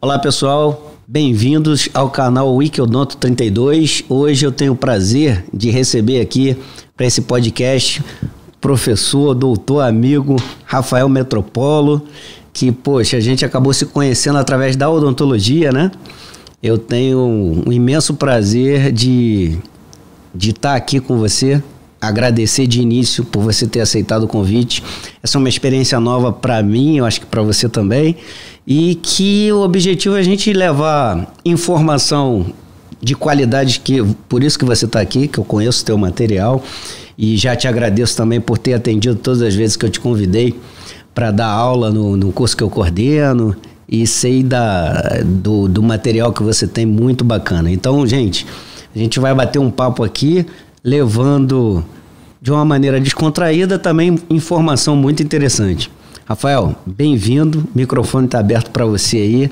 Olá pessoal, bem-vindos ao canal Wikidonto 32. Hoje eu tenho o prazer de receber aqui para esse podcast professor, doutor, amigo Rafael Metropolo, que, poxa, a gente acabou se conhecendo através da odontologia, né? Eu tenho um imenso prazer de estar aqui com você, agradecer de início por você ter aceitado o convite. Essa é uma experiência nova para mim, eu acho que para você também, e que o objetivo é a gente levar informação de qualidade, que por isso que você está aqui, que eu conheço o teu material, e já te agradeço também por ter atendido todas as vezes que eu te convidei para dar aula no curso que eu coordeno, e sei do material que você tem muito bacana. Então, gente, a gente vai bater um papo aqui, levando de uma maneira descontraída também informação muito interessante. Rafael, bem-vindo, o microfone está aberto para você aí.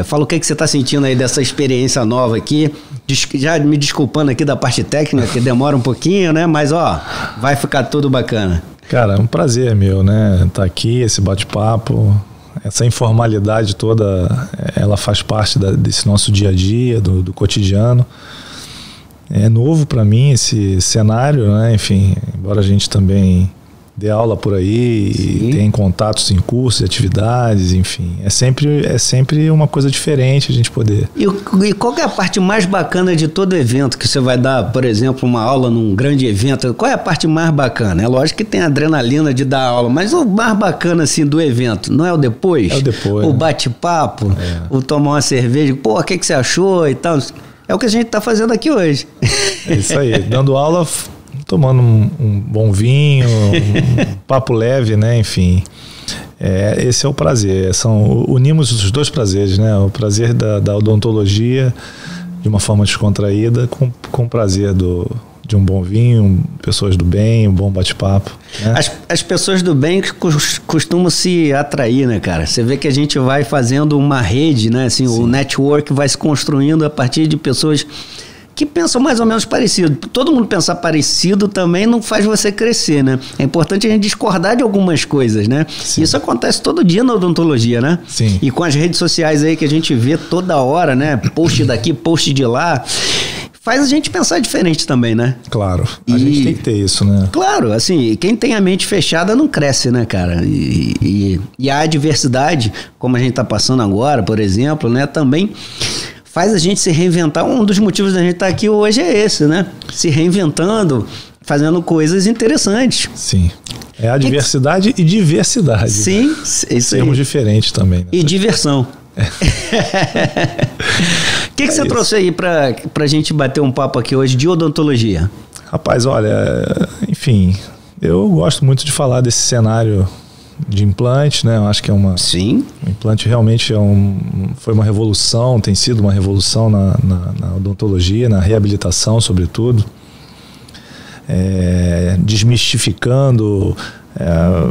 Fala o que você está sentindo aí dessa experiência nova aqui. Já me desculpando aqui da parte técnica, que demora um pouquinho, né? Mas, ó, vai ficar tudo bacana. Cara, é um prazer meu, né? Tá aqui, esse bate-papo, essa informalidade toda, ela faz parte desse nosso dia a dia, do cotidiano. É novo para mim esse cenário, né? Enfim, embora a gente também dê aula por aí, e tem contatos em cursos, atividades, enfim. É sempre uma coisa diferente a gente poder. E qual que é a parte mais bacana de todo evento que você vai dar, por exemplo, uma aula num grande evento? Qual é a parte mais bacana? É lógico que tem a adrenalina de dar aula, mas o mais bacana assim do evento, não é o depois? É o depois. O bate-papo, o tomar uma cerveja, pô, o que você achou e tal. É o que a gente está fazendo aqui hoje. É isso aí, dando aula, tomando um bom vinho, um papo leve, né? Enfim, esse é o prazer. Unimos os dois prazeres, né? O prazer da odontologia de uma forma descontraída com o prazer de um bom vinho, pessoas do bem, um bom bate-papo, né? As pessoas do bem costumam se atrair, né, cara? Você vê que a gente vai fazendo uma rede, né? Assim, o network vai se construindo a partir de pessoas que pensam mais ou menos parecido. Todo mundo pensar parecido também não faz você crescer, né? É importante a gente discordar de algumas coisas, né? Sim. Isso acontece todo dia na odontologia, né? Sim. E com as redes sociais aí que a gente vê toda hora, né? Post daqui, post de lá, faz a gente pensar diferente também, né? Claro, a gente tem que ter isso, né? Claro, assim, quem tem a mente fechada não cresce, né, cara? E a adversidade, como a gente tá passando agora, por exemplo, né, também faz a gente se reinventar. Um dos motivos da gente estar aqui hoje é esse, né? Se reinventando, fazendo coisas interessantes. Sim. É a diversidade e diversidade. Sim, né? Isso aí. Termos diferentes também. Né? E diversão. O que você trouxe aí pra gente bater um papo aqui hoje de odontologia? Rapaz, olha, enfim, eu gosto muito de falar desse cenário de implante, né? Eu acho que é uma... Sim. O implante realmente foi uma revolução, tem sido uma revolução na odontologia, na reabilitação, sobretudo. Desmistificando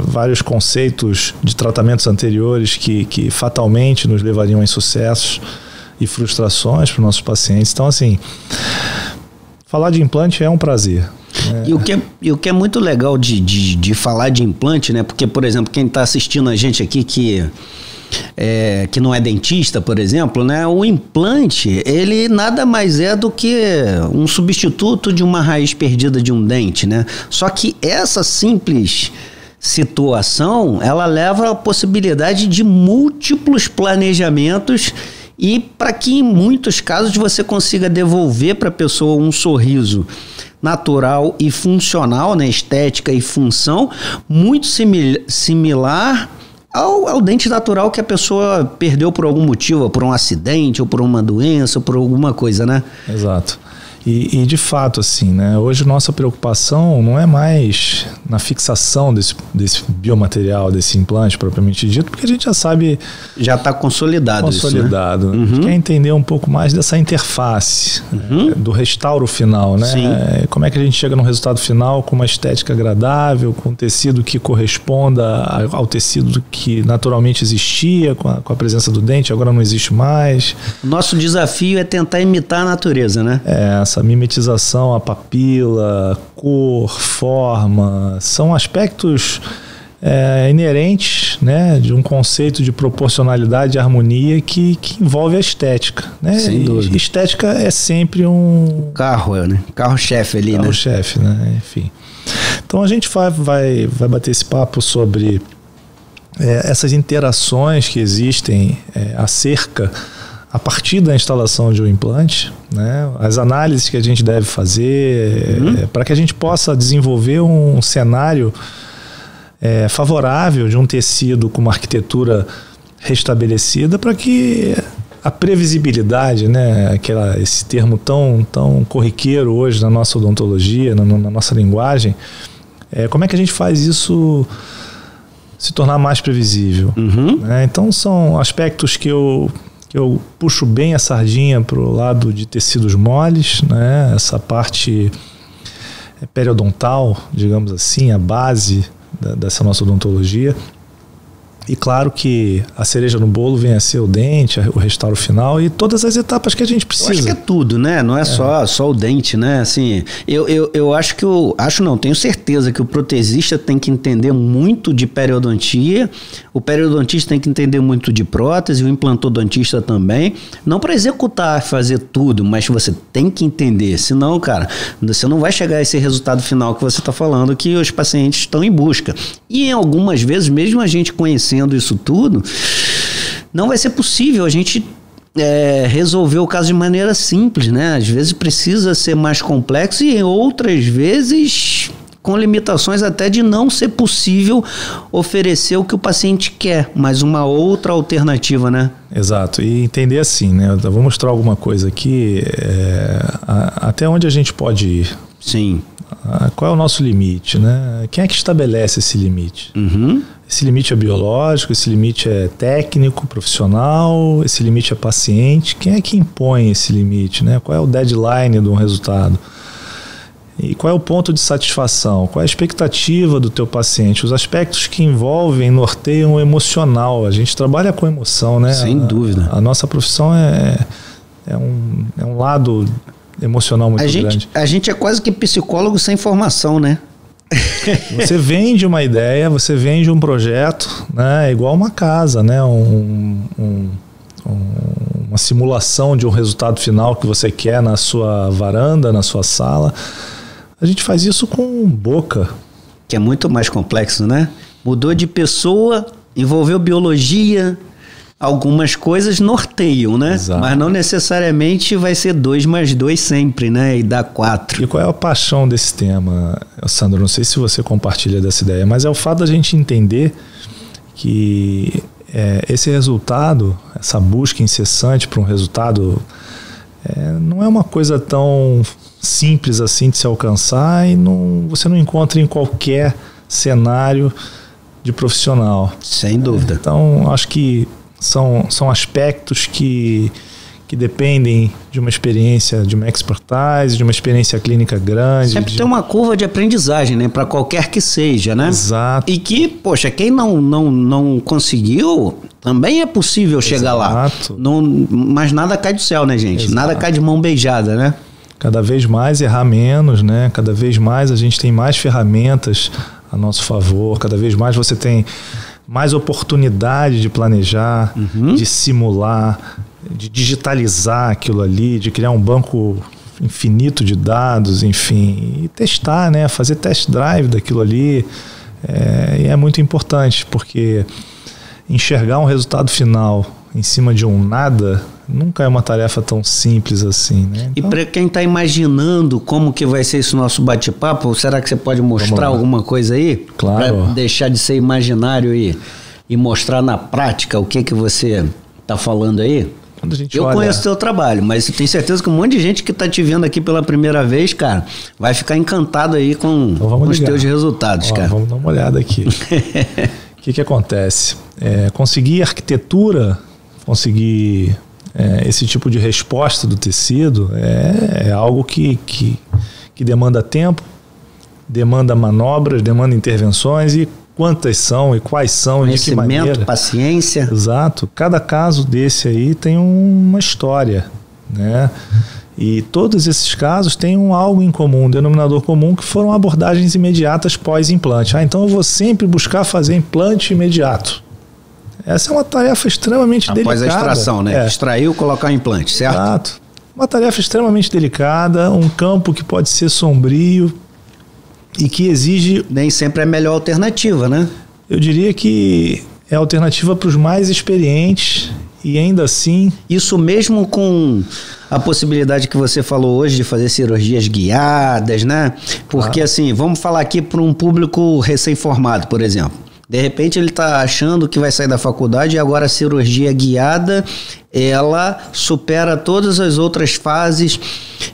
vários conceitos de tratamentos anteriores que fatalmente nos levariam a insucessos e frustrações para os nossos pacientes. Então, assim, falar de implante é um prazer. E o que é muito legal de falar de implante, né? Porque, por exemplo, quem está assistindo a gente aqui que não é dentista, por exemplo, né? O implante, ele nada mais é do que um substituto de uma raiz perdida de um dente, né? Só que essa simples situação, ela leva à possibilidade de múltiplos planejamentos e para que em muitos casos você consiga devolver para a pessoa um sorriso natural e funcional, né? Estética e função, muito similar ao dente natural que a pessoa perdeu por algum motivo, ou por um acidente, ou por uma doença, ou por alguma coisa, né? Exato. E de fato, assim, né? Hoje nossa preocupação não é mais na fixação desse biomaterial, desse implante propriamente dito, porque a gente já sabe... Já está consolidado isso, né? A gente quer entender um pouco mais dessa interface, do restauro final, né? Sim. Como é que a gente chega no resultado final com uma estética agradável, com um tecido que corresponda ao tecido que naturalmente existia, com a presença do dente, agora não existe mais. O nosso desafio é tentar imitar a natureza, né? grossa, a mimetização, a papila, cor, forma, são aspectos inerentes, né, de um conceito de proporcionalidade e harmonia que envolve a estética, né? Sem dúvida. E estética é sempre um carro, né? Carro-chefe ali, carro-chefe, né? Enfim. Então a gente vai bater esse papo sobre essas interações que existem a partir da instalação de um implante, né? As análises que a gente deve fazer para que a gente possa desenvolver um cenário favorável de um tecido com uma arquitetura restabelecida, para que a previsibilidade, né, esse termo tão corriqueiro hoje na nossa odontologia, na nossa linguagem, como é que a gente faz isso se tornar mais previsível? Né? Então são aspectos que eu puxo bem a sardinha para o lado de tecidos moles, né? Essa parte periodontal, digamos assim, a base dessa nossa odontologia. E claro que a cereja no bolo vem a ser o dente, o restauro final e todas as etapas que a gente precisa. Eu acho que é tudo, né? Não é só o dente, né? Assim, eu acho que tenho certeza que o protesista tem que entender muito de periodontia, o periodontista tem que entender muito de prótese, o implantodontista também, não para executar, fazer tudo, mas você tem que entender, senão, cara, você não vai chegar a esse resultado final que você está falando, que os pacientes estão em busca. E em algumas vezes, mesmo a gente conhecendo isso tudo, não vai ser possível a gente resolver o caso de maneira simples, né? Às vezes precisa ser mais complexo e outras vezes com limitações até de não ser possível oferecer o que o paciente quer, mas uma outra alternativa, né? Exato, e entender assim, né? Eu vou mostrar alguma coisa aqui, até onde a gente pode ir. Sim. Qual é o nosso limite, né? Quem é que estabelece esse limite? Esse limite é biológico, esse limite é técnico, profissional, esse limite é paciente. Quem é que impõe esse limite, né? Qual é o deadline de um resultado? E qual é o ponto de satisfação? Qual é a expectativa do teu paciente? Os aspectos que envolvem, norteiam o emocional. A gente trabalha com emoção, né? Sem dúvida. A nossa profissão é um lado emocional muito grande. A gente é quase que psicólogo sem formação, né? Você vende uma ideia, você vende um projeto, né? Igual uma casa, né? Uma simulação de um resultado final que você quer na sua varanda, na sua sala. A gente faz isso com boca. Que é muito mais complexo, né? Mudou de pessoa, envolveu biologia, algumas coisas norteiam, né? Exato. Mas não necessariamente vai ser 2 mais 2 sempre, né? E dá 4. E qual é a paixão desse tema, Sandro? Não sei se você compartilha dessa ideia, mas é o fato da gente entender que esse resultado, essa busca incessante por um resultado, não é uma coisa tão simples assim de se alcançar e você não encontra em qualquer cenário de profissional. Sem dúvida. Então, acho que são aspectos que dependem de uma experiência, de uma expertise, de uma experiência clínica grande. Sempre tem uma curva de aprendizagem, né? Para qualquer que seja, né? Exato. E que, poxa, quem não conseguiu, também é possível chegar lá. Mas nada cai do céu, né, gente? Exato. Nada cai de mão beijada, né? Cada vez mais errar menos, né? Cada vez mais a gente tem mais ferramentas a nosso favor, cada vez mais você tem mais oportunidade de planejar, de simular, de digitalizar aquilo ali, de criar um banco infinito de dados, enfim, e testar, né? Fazer test drive daquilo ali e é muito importante, porque enxergar um resultado final em cima de um nada nunca é uma tarefa tão simples assim, né? Então, e para quem está imaginando como que vai ser esse nosso bate-papo, será que você pode mostrar alguma coisa aí? Claro. Para deixar de ser imaginário e mostrar na prática o que você está falando aí? Eu conheço o teu trabalho, mas eu tenho certeza que um monte de gente que está te vendo aqui pela primeira vez, cara, vai ficar encantado aí com os teus resultados, cara. Vamos dar uma olhada aqui. O que acontece? Conseguir arquitetura, conseguir esse tipo de resposta do tecido é algo que demanda tempo, demanda manobras, demanda intervenções e quantas são e quais são, de que maneira. Conhecimento, paciência. Exato. Cada caso desse aí tem uma história, né? E todos esses casos têm algo em comum, um denominador comum, que foram abordagens imediatas pós-implante. Então eu vou sempre buscar fazer implante imediato. Essa é uma tarefa extremamente delicada. Após a extração, né? Extraiu, colocar o implante, certo? Exato. Uma tarefa extremamente delicada, um campo que pode ser sombrio e que exige... Nem sempre é a melhor alternativa, né? Eu diria que é a alternativa para os mais experientes e ainda assim... Isso mesmo com a possibilidade que você falou hoje de fazer cirurgias guiadas, né? Porque assim, vamos falar aqui para um público recém-formado, por exemplo. De repente ele está achando que vai sair da faculdade e agora a cirurgia guiada, ela supera todas as outras fases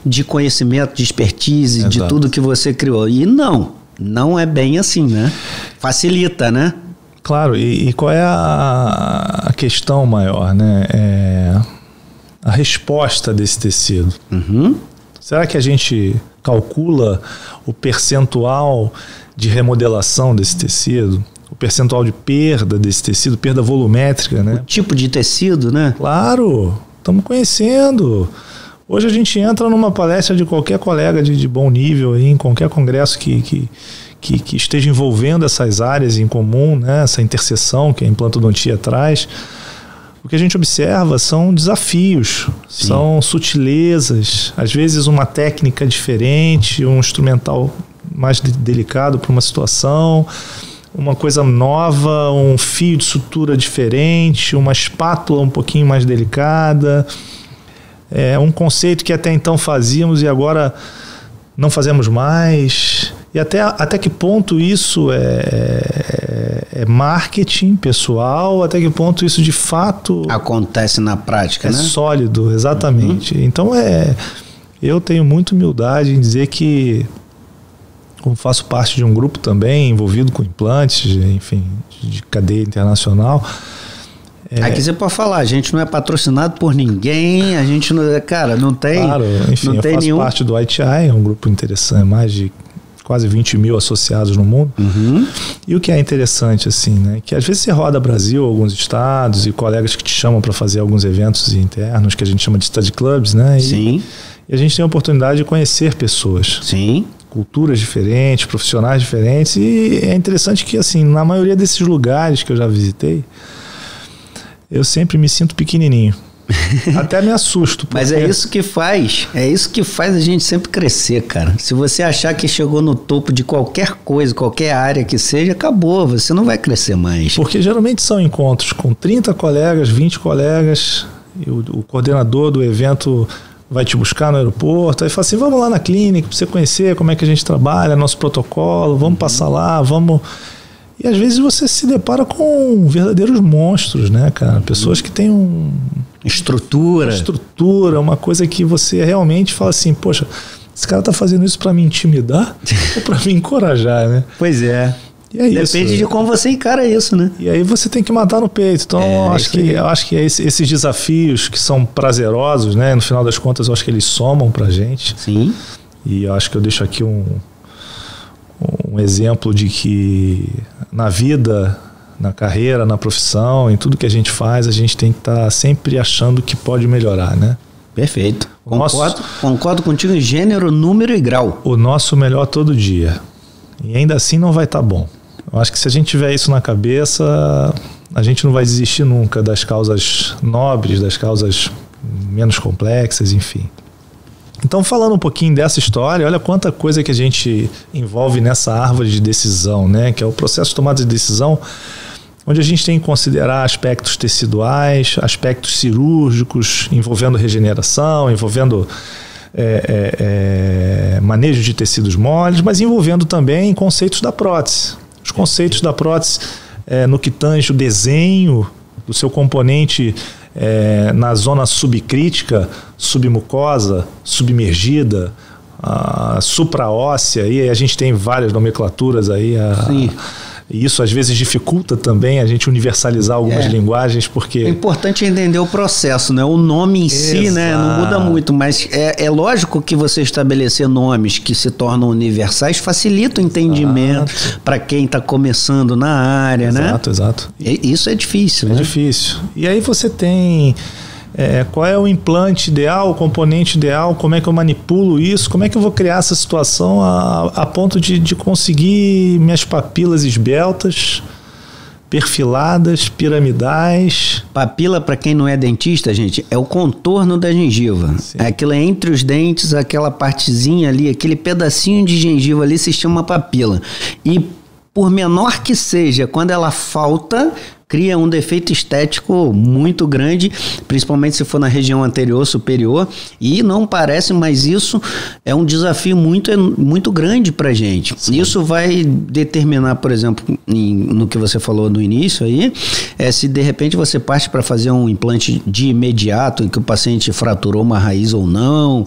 de conhecimento, de expertise, exato, de tudo que você criou. E não é bem assim, né? Facilita, né? Claro, e qual é a questão maior, né? A resposta desse tecido. Uhum. Será que a gente calcula o percentual de remodelação desse tecido? O percentual de perda desse tecido, perda volumétrica, né? O tipo de tecido, né? Claro, estamos conhecendo. Hoje a gente entra numa palestra de qualquer colega de bom nível, aí, em qualquer congresso que esteja envolvendo essas áreas em comum, né? Essa interseção que a implantodontia traz. O que a gente observa são desafios, sim, são sutilezas, às vezes uma técnica diferente, um instrumental mais delicado para uma situação, uma coisa nova, um fio de sutura diferente, uma espátula um pouquinho mais delicada, um conceito que até então fazíamos e agora não fazemos mais. E até que ponto isso é marketing pessoal, até que ponto isso de fato acontece na prática, né? É sólido, exatamente. Uhum. Então eu tenho muita humildade em dizer que, como faço parte de um grupo também envolvido com implantes, enfim, de cadeia internacional. Aqui você pode falar, a gente não é patrocinado por ninguém, a gente não, cara, não tem. Claro, enfim, não tem faço parte do ITI, é um grupo interessante, mais de quase 20 mil associados no mundo. Uhum. E o que é interessante, assim, né? Que às vezes você roda Brasil, alguns estados, e colegas que te chamam para fazer alguns eventos internos, que a gente chama de study clubs, né? Sim. E a gente tem a oportunidade de conhecer pessoas. Sim. Culturas diferentes, profissionais diferentes. E é interessante que, assim, na maioria desses lugares que eu já visitei, eu sempre me sinto pequenininho. Até me assusto. Porque... Mas é isso que faz a gente sempre crescer, cara. Se você achar que chegou no topo de qualquer coisa, qualquer área que seja, acabou, você não vai crescer mais. Porque geralmente são encontros com 30 colegas, 20 colegas, e o coordenador do evento vai te buscar no aeroporto, aí fala assim, vamos lá na clínica para você conhecer como é que a gente trabalha, nosso protocolo, vamos passar lá, vamos... E às vezes você se depara com verdadeiros monstros, né, cara? Pessoas que têm estrutura, uma coisa que você realmente fala assim, poxa, esse cara tá fazendo isso para me intimidar ou para me encorajar, né? Pois é. E é isso. Depende de como você encara isso, né? E aí você tem que matar no peito. Então eu acho que esses desafios que são prazerosos, né? No final das contas, eu acho que eles somam pra gente. Sim. E eu acho que eu deixo aqui um exemplo de que na vida, na carreira, na profissão, em tudo que a gente faz, a gente tem que estar sempre achando que pode melhorar, né? Perfeito. Concordo contigo em gênero, número e grau. O nosso melhor todo dia. E ainda assim não vai estar bom. Eu acho que se a gente tiver isso na cabeça, a gente não vai desistir nunca das causas nobres, das causas menos complexas, enfim. Então, falando um pouquinho dessa história, olha quanta coisa que a gente envolve nessa árvore de decisão, né? Que é o processo de tomada de decisão, onde a gente tem que considerar aspectos teciduais, aspectos cirúrgicos, envolvendo regeneração, envolvendo manejo de tecidos moles, mas envolvendo também conceitos da prótese. Os conceitos da prótese no que tange o desenho do seu componente na zona subcrítica, submucosa, submergida, supraóssea, e a gente tem várias nomenclaturas aí. E isso às vezes dificulta também a gente universalizar algumas linguagens, porque... É importante entender o processo, né? O nome em si, né, não muda muito, mas é lógico que você estabelecer nomes que se tornam universais facilita o entendimento para quem está começando na área, né? Exato. Isso é difícil, né? É difícil. E aí você tem qual é o implante ideal, o componente ideal, como é que eu manipulo isso, como é que eu vou criar essa situação a ponto de conseguir minhas papilas esbeltas, perfiladas, piramidais. Papila, para quem não é dentista, gente, é o contorno da gengiva. Sim. É aquilo entre os dentes, aquela partezinha ali, aquele pedacinho de gengiva ali se chama papila. E por menor que seja, quando ela falta, cria um defeito estético muito grande, principalmente se for na região anterior, superior, e não parece, mas isso é um desafio muito grande pra gente. Sim. Isso vai determinar, por exemplo, no que você falou no início aí, se de repente você parte para fazer um implante de imediato, em que o paciente fraturou uma raiz ou não,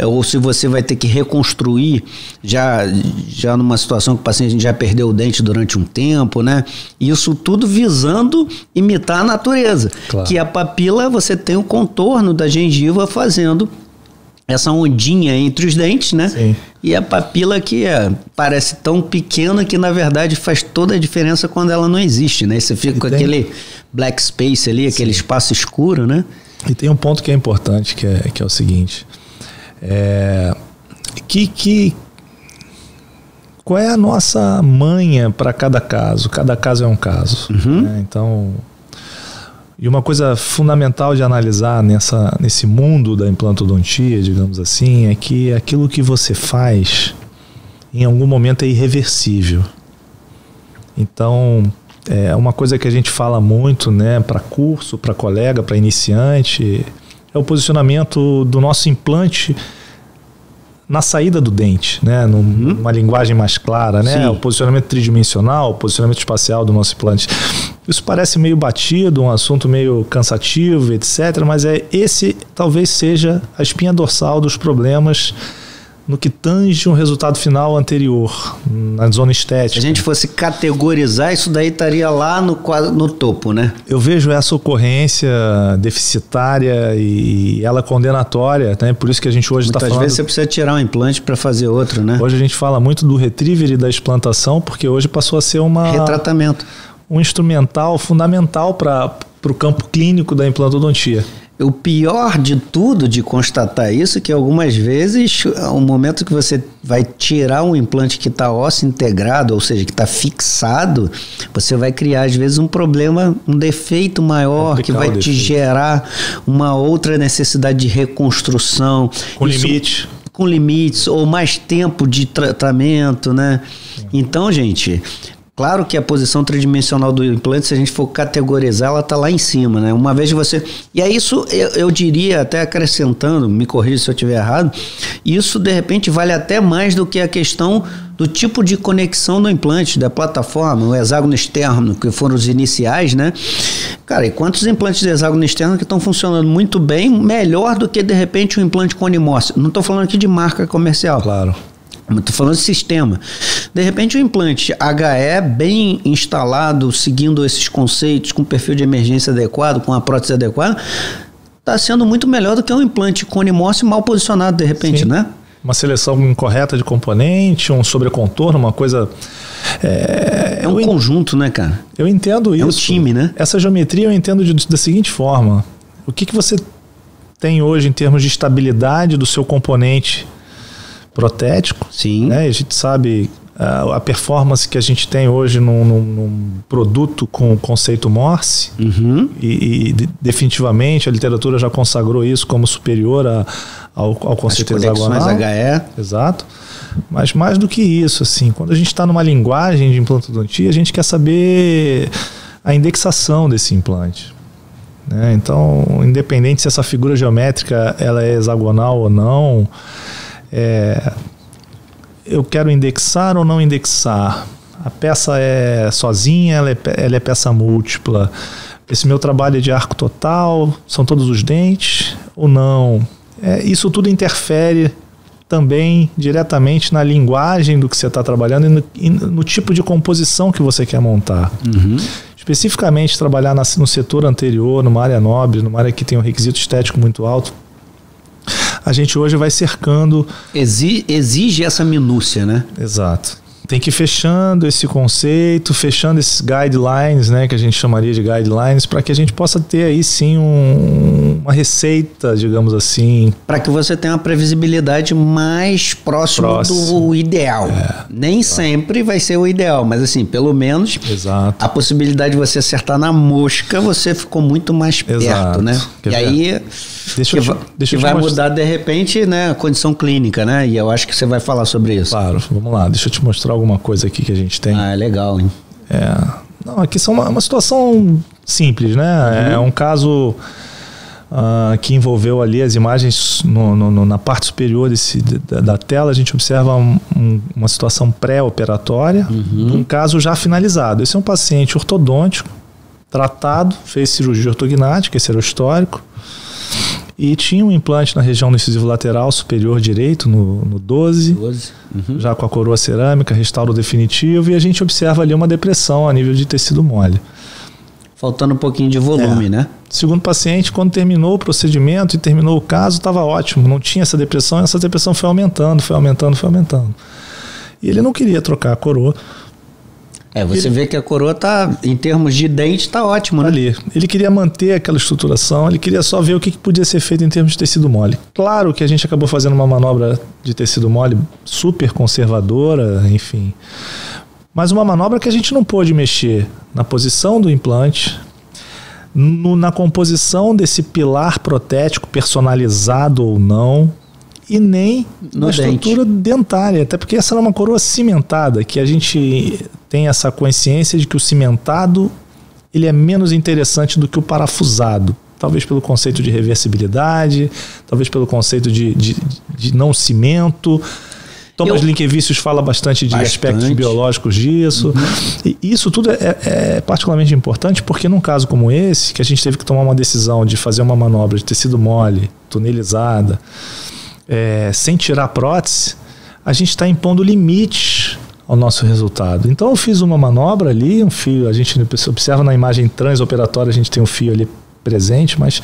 ou se você vai ter que reconstruir já numa situação que o paciente já perdeu o dente durante um tempo, né? Isso tudo visando imitar a natureza. Claro. Que a papila, você tem o contorno da gengiva fazendo essa ondinha entre os dentes, né? Sim. E a papila que parece tão pequena que na verdade faz toda a diferença quando ela não existe, né? Você fica com aquele black space ali, aquele espaço escuro, né? E tem um ponto que é importante, que é o seguinte, qual é a nossa manha para cada caso? Cada caso é um caso. Uhum. Né? Então, e uma coisa fundamental de analisar nesse mundo da implantodontia, digamos assim, é que aquilo que você faz, em algum momento é irreversível. Então, uma coisa que a gente fala muito, né, para curso, para colega, para iniciante, é o posicionamento do nosso implante na saída do dente, né? Numa linguagem mais clara, né? O posicionamento tridimensional, o posicionamento espacial do nosso implante. Isso parece meio batido, um assunto meio cansativo, etc. Mas esse talvez seja a espinha dorsal dos problemas no que tange um resultado final anterior, na zona estética. Se a gente fosse categorizar, isso daí estaria lá no topo, né? Eu vejo essa ocorrência deficitária e ela condenatória, né? Por isso que a gente hoje está falando... Muitas vezes você precisa tirar um implante para fazer outro, né? Hoje a gente fala muito do retriever e da explantação, porque hoje passou a ser retratamento. Um instrumental fundamental para o campo clínico da implantodontia. O pior de tudo de constatar isso é que algumas vezes, o momento que você vai tirar um implante que está ósseo integrado, ou seja, que está fixado, você vai criar às vezes um problema, um defeito maior que vai te gerar uma outra necessidade de reconstrução. Com limites ou mais tempo de tratamento, né? Então, gente... Claro que a posição tridimensional do implante, se a gente for categorizar, ela está lá em cima, né? Uma vez você... E é isso, eu diria, até acrescentando, me corrija se eu estiver errado, isso de repente vale até mais do que a questão do tipo de conexão do implante, da plataforma, o hexágono externo, que foram os iniciais, né? Cara, e quantos implantes de hexágono externo que estão funcionando muito bem, melhor do que de repente um implante conimócio? Não estou falando aqui de marca comercial. Claro. Estou falando de sistema. De repente o implante HE bem instalado, seguindo esses conceitos, com perfil de emergência adequado, com a prótese adequada, está sendo muito melhor do que um implante conimócio mal posicionado de repente, né? Uma seleção incorreta de componente, um sobrecontorno, uma coisa... É um conjunto, né, cara? Eu entendo isso. É um time, né? Essa geometria eu entendo da seguinte forma. O que você tem hoje em termos de estabilidade do seu componente protético? Sim. Né? A gente sabe a performance que a gente tem hoje num produto com o conceito Morse, e definitivamente a literatura já consagrou isso como superior ao conceito hexagonal. HE. Exato. Mas mais do que isso, assim, quando a gente está numa linguagem de implantodontia, a gente quer saber a indexação desse implante. Né? Então, independente se essa figura geométrica ela é hexagonal ou não, eu quero indexar ou não indexar? A peça é sozinha, ela é peça múltipla? Esse meu trabalho é de arco total? São todos os dentes ou não? Isso tudo interfere também diretamente na linguagem do que você está trabalhando e no tipo de composição que você quer montar. Especificamente trabalhar no setor anterior, numa área nobre, numa área que tem um requisito estético muito alto, a gente hoje vai cercando... Exige essa minúcia, né? Exato. tem que ir fechando esse conceito, fechando esses guidelines, né, que a gente chamaria de guidelines, para que a gente possa ter aí sim uma receita, digamos assim. Para que você tenha uma previsibilidade mais próxima do ideal. Nem sempre vai ser o ideal, mas assim, pelo menos a possibilidade de você acertar na mosca, você ficou muito mais perto, né? Quer e aí vai mudar de repente, né, a condição clínica, né? E eu acho que você vai falar sobre isso. Claro, vamos lá, deixa eu te mostrar alguma coisa aqui que a gente tem. Ah, é legal, hein? Não, aqui são uma situação simples, né? É um caso que envolveu ali as imagens na parte superior da tela. A gente observa uma situação pré-operatória, um caso já finalizado. Esse é um paciente ortodôntico, tratado, fez cirurgia ortognática, esse era o histórico, e tinha um implante na região do incisivo lateral superior direito, no 12. Já com a coroa cerâmica, restauro definitivo, e a gente observa ali uma depressão a nível de tecido mole. Faltando um pouquinho de volume, né? Segundo paciente, quando terminou o procedimento e terminou o caso, estava ótimo, não tinha essa depressão foi aumentando. E ele não queria trocar a coroa. Você vê que a coroa tá, em termos de dente, tá ótimo, né? Ali. Ele queria manter aquela estruturação, ele queria só ver o que podia ser feito em termos de tecido mole. Claro que a gente acabou fazendo uma manobra de tecido mole super conservadora, enfim. Mas uma manobra que a gente não pôde mexer na posição do implante, na composição desse pilar protético, personalizado ou não, e nem na estrutura dentária, até porque essa era uma coroa cimentada, que a gente tem essa consciência de que o cimentado ele é menos interessante do que o parafusado, talvez pelo conceito de reversibilidade, talvez pelo conceito de não cimento. Thomas Linkevicius fala bastante de aspectos biológicos disso. E isso tudo é particularmente importante porque num caso como esse, que a gente teve que tomar uma decisão de fazer uma manobra de tecido mole, tunelizada, sem tirar a prótese, a gente está impondo limites ao nosso resultado. Então eu fiz uma manobra ali, um fio, a gente observa na imagem transoperatória, a gente tem um fio ali presente, mas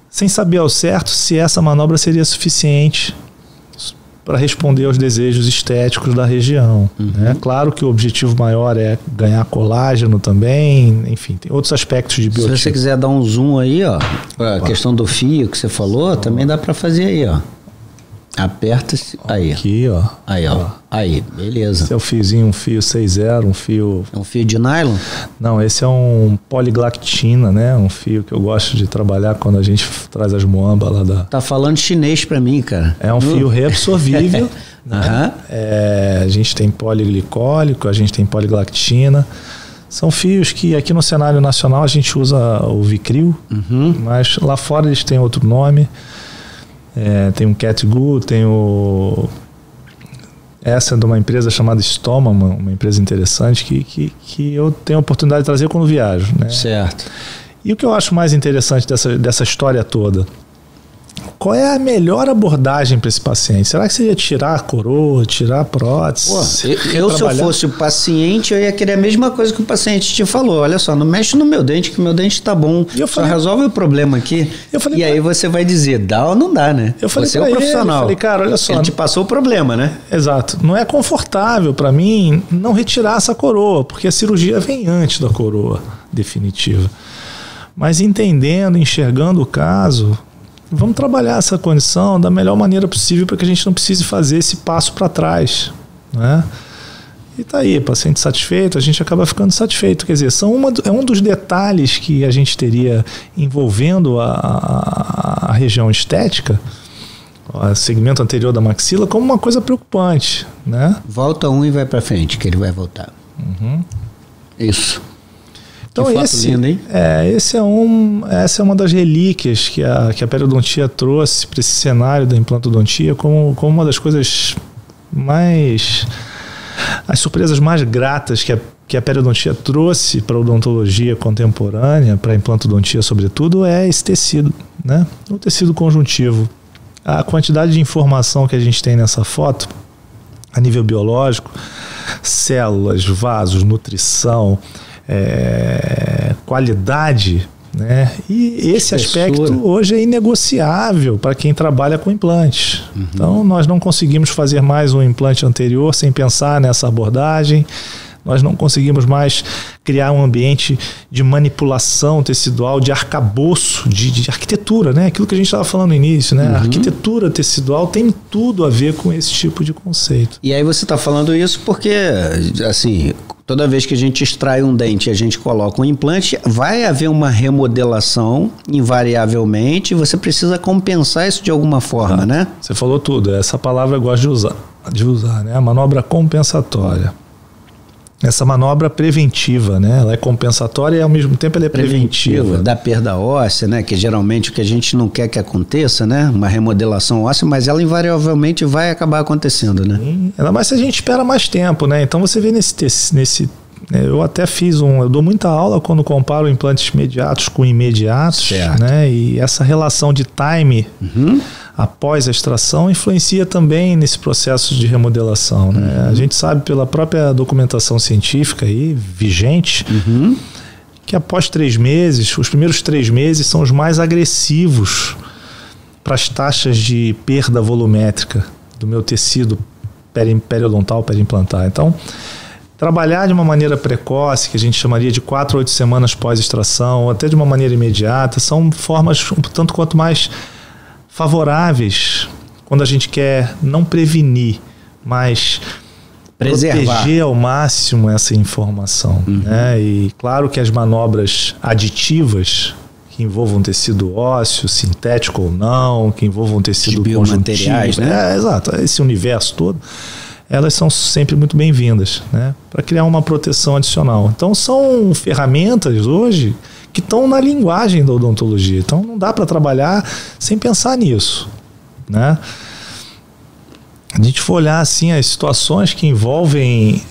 sem saber ao certo se essa manobra seria suficiente para responder aos desejos estéticos da região. Né? Claro que o objetivo maior é ganhar colágeno também, enfim, tem outros aspectos de biotipo. Se você quiser dar um zoom aí, ó, a questão do fio que você falou, também dá para fazer aí, ó. Aperta-se, aí. Aqui, ó. Aí, ó. Aí, beleza. Esse é o fiozinho, um fio 6.0, um fio... É um fio de nylon? Não, esse é um poliglactina, né? Um fio que eu gosto de trabalhar quando a gente traz as muambas lá da... Tá falando chinês pra mim, cara. É um fio reabsorvível. Né? A gente tem poliglicólico, a gente tem poliglactina. São fios que aqui no cenário nacional a gente usa o Vicryl, mas lá fora eles têm outro nome. Tem um Catgoo, tem o... Essa é de uma empresa chamada Stoma, uma empresa interessante que eu tenho a oportunidade de trazer quando viajo. Né? Certo. E o que eu acho mais interessante dessa história toda? Qual é a melhor abordagem para esse paciente? Será que seria tirar a coroa, tirar a prótese? Pô, se eu fosse o paciente, eu ia querer a mesma coisa que o paciente te falou. Olha só, não mexe no meu dente, que o meu dente está bom. Só resolve o problema aqui. E aí você vai dizer, dá ou não dá, né? Você é um profissional. Eu falei, cara, olha só. Ele te passou o problema, né? Exato. Não é confortável para mim não retirar essa coroa, porque a cirurgia vem antes da coroa definitiva. Mas entendendo, enxergando o caso... Vamos trabalhar essa condição da melhor maneira possível para que a gente não precise fazer esse passo para trás. Né? E tá aí, paciente satisfeito, a gente acaba ficando satisfeito. Quer dizer, é um dos detalhes que a gente teria envolvendo a região estética, o segmento anterior da maxila, como uma coisa preocupante. Né? Volta e vai para frente, que ele vai voltar. Isso. Então essa é uma das relíquias que a periodontia trouxe para esse cenário da implantodontia como uma das coisas mais... as surpresas mais gratas que a periodontia trouxe para a odontologia contemporânea, para a implantodontia sobretudo, é esse tecido, né? O tecido conjuntivo. A quantidade de informação que a gente tem nessa foto, a nível biológico, células, vasos, nutrição... qualidade, né? E esse aspecto hoje é inegociável para quem trabalha com implantes. Então, nós não conseguimos fazer mais um implante anterior sem pensar nessa abordagem. Nós não conseguimos mais criar um ambiente de manipulação tecidual, de arcabouço, de arquitetura, né? Aquilo que a gente estava falando no início, né? A arquitetura tecidual tem tudo a ver com esse tipo de conceito. E aí você está falando isso porque, assim, toda vez que a gente extrai um dente e a gente coloca um implante, vai haver uma remodelação, invariavelmente, e você precisa compensar isso de alguma forma, né? Você falou tudo. Essa palavra eu gosto de usar, né? A manobra compensatória. Essa manobra preventiva, né? Ela é compensatória e ao mesmo tempo ela é preventiva. Da perda óssea, né? Que geralmente o que a gente não quer que aconteça, né? Uma remodelação óssea, mas ela invariavelmente vai acabar acontecendo, né? Ainda mais se a gente espera mais tempo, né? Então você vê nesse eu até eu dou muita aula quando comparo implantes imediatos com imediatos, certo, né? E essa relação de time após a extração influencia também nesse processo de remodelação, né? A gente sabe pela própria documentação científica aí, vigente, que após 3 meses, os primeiros 3 meses são os mais agressivos para as taxas de perda volumétrica do meu tecido periodontal, perimplantar. Então, trabalhar de uma maneira precoce, que a gente chamaria de 4 a 8 semanas pós-extração, ou até de uma maneira imediata, são formas um tanto quanto mais favoráveis quando a gente quer não prevenir, mas proteger ao máximo essa informação, né? E claro que as manobras aditivas que envolvam tecido ósseo, sintético ou não, que envolvam tecido conjuntivo, né? Exato, esse universo todo, elas são sempre muito bem-vindas, né? Para criar uma proteção adicional. Então são ferramentas hoje que estão na linguagem da odontologia. Então não dá para trabalhar sem pensar nisso, né? A gente for olhar assim as situações que envolvem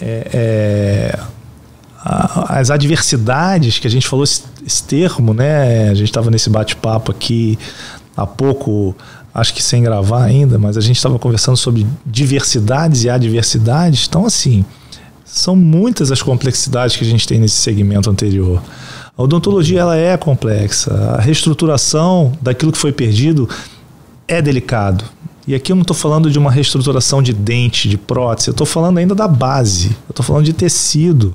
as adversidades, que a gente falou esse termo, né? A gente estava nesse bate-papo aqui há pouco, acho que sem gravar ainda, mas a gente estava conversando sobre diversidades e adversidades. Então, assim, são muitas as complexidades que a gente tem nesse segmento anterior. A odontologia, ela é complexa. A reestruturação daquilo que foi perdido é delicado. E aqui eu não estou falando de uma reestruturação de dente, de prótese, eu estou falando ainda da base, eu estou falando de tecido.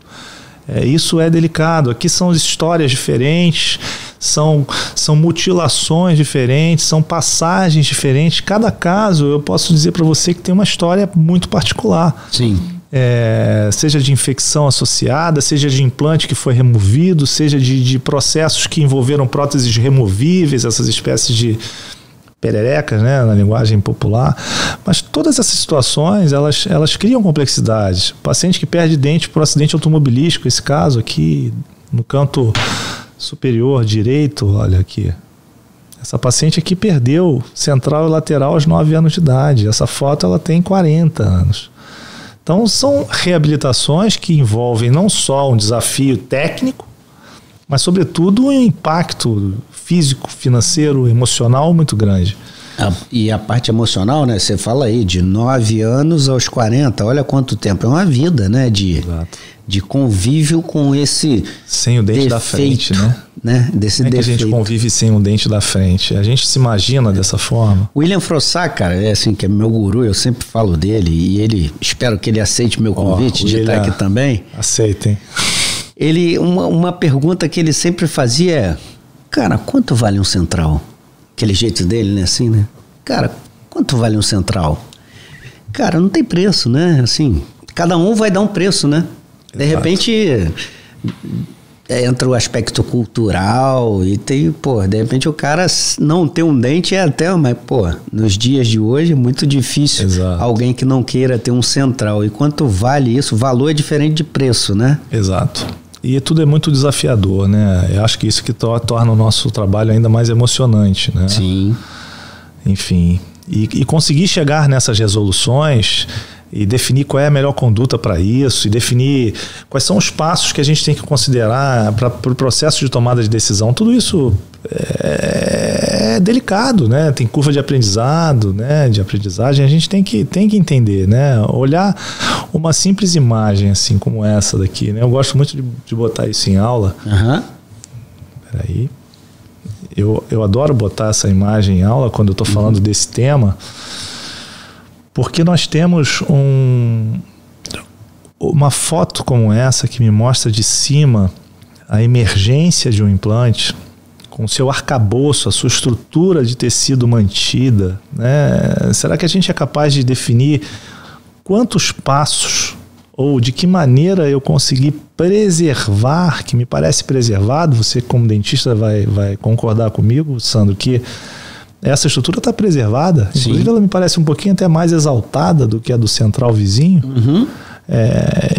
Isso é delicado. Aqui são histórias diferentes, são mutilações diferentes, são passagens diferentes. Cada caso, eu posso dizer para você que tem uma história muito particular. Sim. Seja de infecção associada, seja de implante que foi removido, seja de processos que envolveram próteses removíveis, essas espécies de pererecas, né, na linguagem popular. Mas todas essas situações, elas criam complexidades. Paciente que perde dente por acidente automobilístico, esse caso aqui no canto superior direito, olha aqui. Essa paciente aqui perdeu central e lateral aos 9 anos de idade. Essa foto ela tem 40 anos. Então são reabilitações que envolvem não só um desafio técnico, mas sobretudo um impacto físico, financeiro, emocional muito grande. E a parte emocional, né? Você fala aí de 9 anos aos 40, olha quanto tempo. É uma vida, né? De convívio com esse sem o dente defeito, da frente, né? Desse defeito. Que a gente convive sem o dente da frente? A gente se imagina dessa forma. William Frossack, cara, que é meu guru, eu sempre falo dele, e ele, espero que ele aceite meu convite de estar aqui também. Aceitem. Uma pergunta que ele sempre fazia é: cara, quanto vale um central? Aquele jeito dele, né? Assim, né? Cara, quanto vale um central? Cara, não tem preço, né? Assim, cada um vai dar um preço, né? De repente entra o aspecto cultural e tem, de repente o cara não ter um dente mas, nos dias de hoje é muito difícil. Exato. Alguém que não queira ter um central. E quanto vale isso? O valor é diferente de preço, né? Exato. E tudo é muito desafiador, né? Eu acho que isso que torna o nosso trabalho ainda mais emocionante, né? Sim. Enfim, e conseguir chegar nessas resoluções e definir qual é a melhor conduta para isso, e definir quais são os passos que a gente tem que considerar para o processo de tomada de decisão. Tudo isso é delicado, né? Tem curva de aprendizado, né? De aprendizagem. A gente tem que entender, né? Olhar uma simples imagem assim como essa daqui, né? Eu gosto muito de botar isso em aula. Uhum. Peraí. Eu adoro botar essa imagem em aula quando eu estou falando desse tema, porque nós temos uma foto como essa que me mostra de cima a emergência de um implante, com o seu arcabouço, a sua estrutura de tecido mantida, né? Será que a gente é capaz de definir quantos passos ou de que maneira eu consegui preservar, que me parece preservado, você como dentista vai concordar comigo, Sandro, que essa estrutura está preservada. Sim. Inclusive ela me parece um pouquinho até mais exaltada do que a do central vizinho.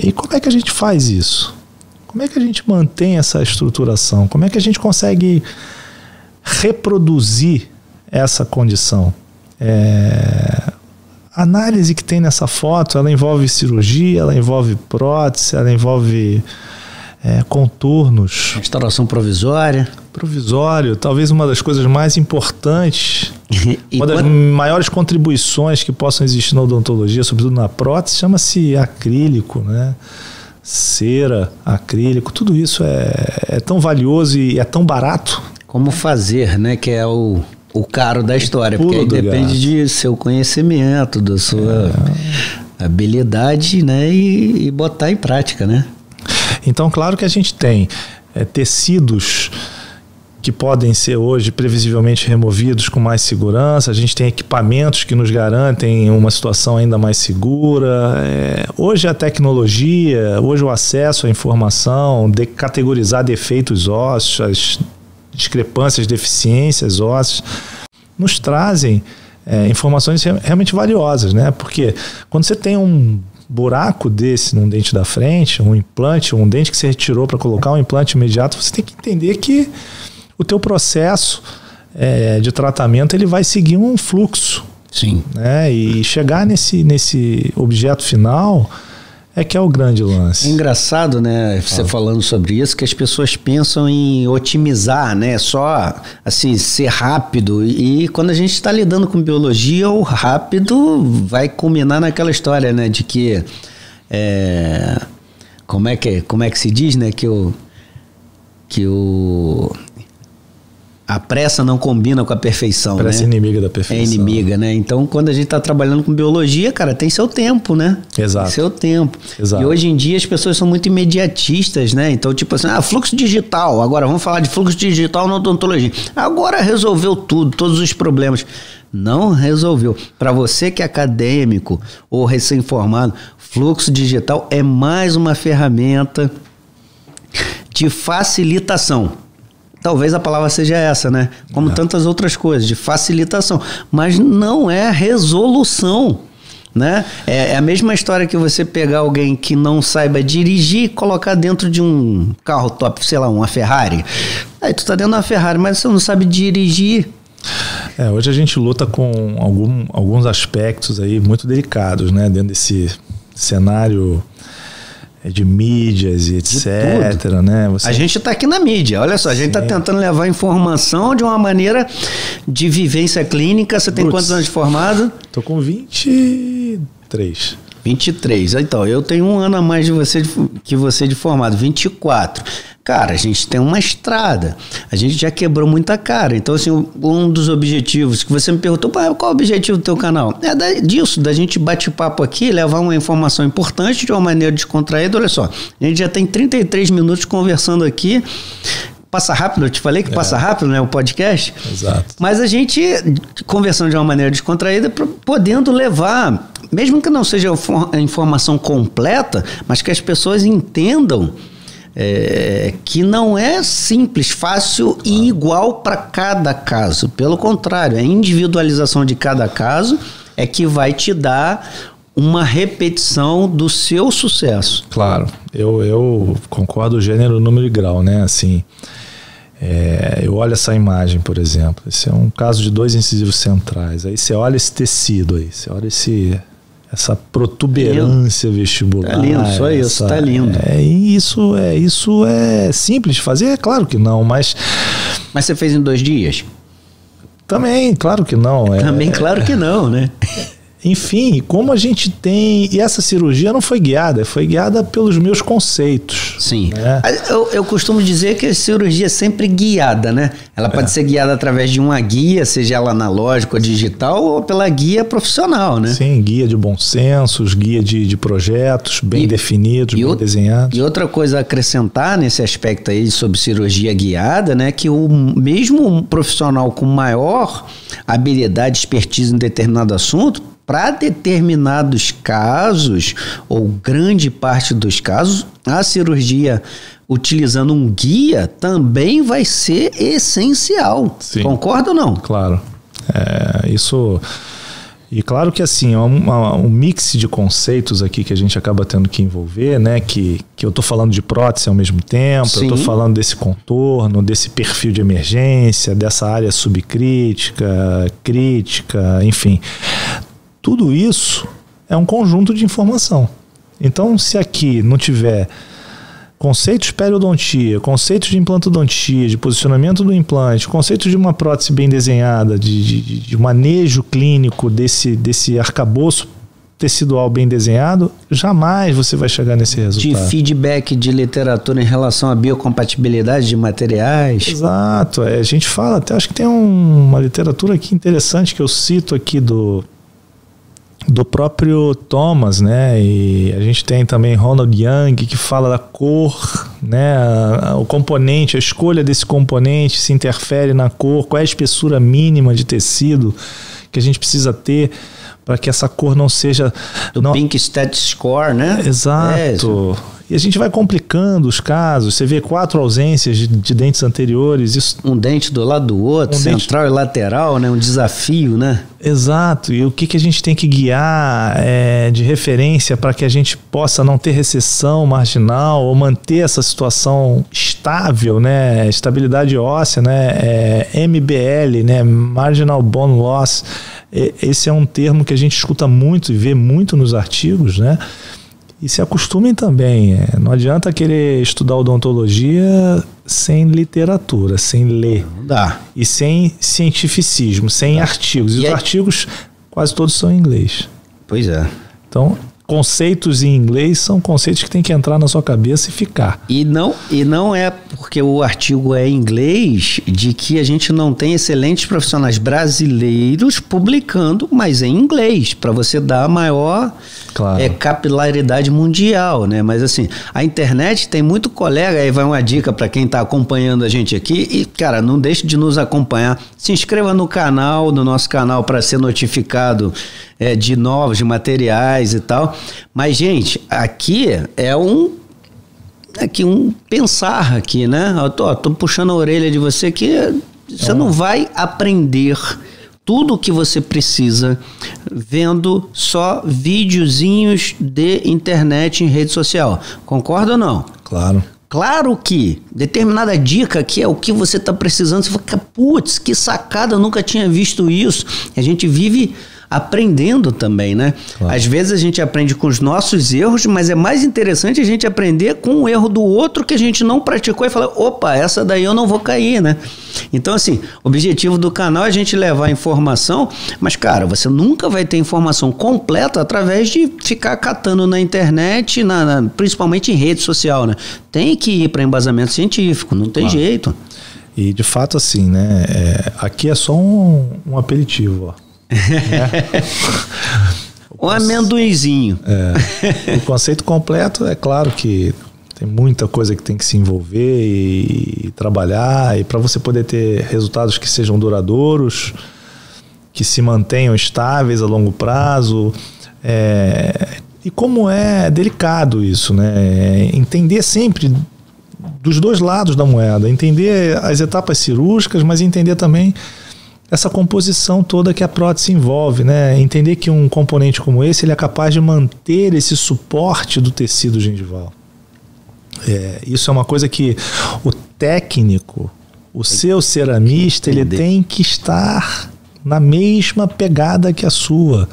E como é que a gente faz isso? Como é que a gente mantém essa estruturação? Como é que a gente consegue reproduzir essa condição? A análise que tem nessa foto, ela envolve cirurgia, ela envolve prótese, ela envolve contornos. Restauração provisória. Provisório, talvez uma das coisas mais importantes, uma das maiores contribuições que possam existir na odontologia, sobretudo na prótese, chama-se acrílico, né? Cera, acrílico, tudo isso é tão valioso e é tão barato. Como fazer, né? Que é o caro da história, porque aí depende de seu conhecimento, da sua habilidade, né? E botar em prática, né? Então, claro que a gente tem tecidos que podem ser hoje previsivelmente removidos com mais segurança, a gente tem equipamentos que nos garantem uma situação ainda mais segura. Hoje a tecnologia, hoje o acesso à informação, categorizar defeitos ósseos, as discrepâncias, deficiências ósseas, nos trazem informações realmente valiosas, né? Porque quando você tem um buraco desse num dente da frente, um implante, um dente que você retirou para colocar um implante imediato, você tem que entender que o teu processo de tratamento ele vai seguir um fluxo. Sim. Né? E chegar nesse objeto final é que é o grande lance. É engraçado, né, você falando sobre isso, que as pessoas pensam em otimizar, né, só assim, ser rápido, e quando a gente está lidando com biologia, o rápido vai culminar naquela história, né, de que como é que se diz, né, a pressa não combina com a perfeição, pressa é inimiga da perfeição. É inimiga, né? Então, quando a gente está trabalhando com biologia, cara, tem seu tempo, né? Exato. Tem seu tempo. Exato. E hoje em dia as pessoas são muito imediatistas, né? Então, tipo assim, fluxo digital. Agora, vamos falar de fluxo digital na odontologia. Agora resolveu tudo, todos os problemas. Não resolveu. Para você que é acadêmico ou recém-formado, fluxo digital é mais uma ferramenta de facilitação. Talvez a palavra seja essa, né? Como tantas outras coisas, de facilitação. Mas não é resolução, né? É a mesma história que você pegar alguém que não saiba dirigir e colocar dentro de um carro top, sei lá, uma Ferrari. Aí tu tá dentro de uma Ferrari, mas você não sabe dirigir. Hoje a gente luta com alguns aspectos aí muito delicados, né? Dentro desse cenário de mídias e etc, né? A gente está aqui na mídia, olha só, a gente está tentando levar informação de uma maneira de vivência clínica. Você tem quantos anos de formado? Tô com 23. 23, então, eu tenho um ano a mais que você de formado, 24. Cara, a gente tem uma estrada, a gente já quebrou muita cara. Então, assim, um dos objetivos que você me perguntou, qual é o objetivo do teu canal? Disso, da gente bate-papo aqui, levar uma informação importante de uma maneira descontraída. Olha só, a gente já tem 33 minutos conversando aqui. Passa rápido, eu te falei que passa rápido, né, o podcast? Exato. Mas a gente, conversando de uma maneira descontraída, podendo levar, mesmo que não seja a informação completa, mas que as pessoas entendam que não é simples, fácil e igual para cada caso. Pelo contrário, a individualização de cada caso é que vai te dar uma repetição do seu sucesso. Claro, eu concordo gênero, número e grau, né? Assim, eu olho essa imagem, por exemplo. Esse é um caso de 2 incisivos centrais. Aí você olha esse tecido aí, você olha essa protuberância vestibular. Tá lindo, só isso, tá lindo. Isso é simples de fazer? É claro que não, mas... Mas você fez em 2 dias? Também, claro que não. Também, claro que não, né? Enfim, como a gente tem... E essa cirurgia não foi guiada, foi guiada pelos meus conceitos. Sim. Né? Eu costumo dizer que a cirurgia é sempre guiada, né? Ela pode ser guiada através de uma guia, seja ela analógica ou digital, ou pela guia profissional, né? Sim, guia de bons sensos, guia de projetos bem definidos, bem desenhados. E outra coisa a acrescentar nesse aspecto aí sobre cirurgia guiada, né? Que mesmo um profissional com maior habilidade, expertise em determinado assunto, para determinados casos, ou grande parte dos casos, a cirurgia utilizando um guia também vai ser essencial. Sim. Concorda ou não? Claro. Isso... E claro que assim, um mix de conceitos aqui que a gente acaba tendo que envolver, né? Que eu estou falando de prótese ao mesmo tempo, Sim. Eu estou falando desse contorno, desse perfil de emergência, dessa área subcrítica, crítica, enfim... Tudo isso é um conjunto de informação. Então, se aqui não tiver conceitos de periodontia, conceitos de implantodontia, de posicionamento do implante, conceitos de uma prótese bem desenhada, de manejo clínico desse arcabouço tecidual bem desenhado, jamais você vai chegar nesse resultado. De feedback de literatura em relação à biocompatibilidade de materiais. Exato. A gente fala, até acho que tem uma literatura aqui interessante que eu cito aqui do próprio Thomas, né? E a gente tem também Ronald Young, que fala da cor, né? O componente, a escolha desse componente se interfere na cor, qual é a espessura mínima de tecido que a gente precisa ter para que essa cor não seja... Pink Stat Score, né? Exato. E a gente vai complicando os casos. Você vê 4 ausências de dentes anteriores. Isso... Um dente do lado do outro, central e lateral, né? Um desafio, né? Exato. E o que a gente tem que guiar de referência para que a gente possa não ter recessão marginal ou manter essa situação estável, né? Estabilidade óssea, né? MBL, né? Marginal Bone Loss. Esse é um termo que a gente escuta muito e vê muito nos artigos, né? E se acostumem também. Não adianta querer estudar odontologia sem literatura, sem ler. Não dá. E sem cientificismo, sem artigos. E os artigos quase todos são em inglês. Pois é. Então, conceitos em inglês são conceitos que tem que entrar na sua cabeça e ficar. E não é porque o artigo é em inglês de que a gente não tem excelentes profissionais brasileiros publicando, mas em inglês, para você dar maior capilaridade mundial, né? Mas assim, a internet tem muito colega, aí vai uma dica para quem está acompanhando a gente aqui, e cara, não deixe de nos acompanhar, se inscreva no nosso canal para ser notificado de novos materiais e tal. Mas, gente, aqui é um pensar aqui, né? Eu tô puxando a orelha de você que você não vai aprender tudo o que você precisa vendo só videozinhos de internet em rede social. Concorda ou não? Claro. Claro que determinada dica que é o que você está precisando, você fala, putz, que sacada, eu nunca tinha visto isso. A gente vive aprendendo também, né? Claro. Às vezes a gente aprende com os nossos erros, mas é mais interessante a gente aprender com o erro do outro que a gente não praticou e falar, opa, essa daí eu não vou cair, né? Então, assim, o objetivo do canal é a gente levar informação, mas, cara, você nunca vai ter informação completa através de ficar catando na internet, principalmente em rede social, né? Tem que ir para embasamento científico, não tem jeito. E, de fato, assim, né? Aqui é só um aperitivo, ó. Um amendoinzinho. O conceito completo é claro que tem muita coisa que tem que se envolver e trabalhar, e para você poder ter resultados que sejam duradouros, que se mantenham estáveis a longo prazo, e como é delicado isso, né? Entender sempre dos dois lados da moeda, entender as etapas cirúrgicas, mas entender também essa composição toda que a prótese envolve, né? Entender que um componente como esse ele é capaz de manter esse suporte do tecido gengival. Isso é uma coisa que o técnico, o seu ceramista, ele tem que estar na mesma pegada que a sua.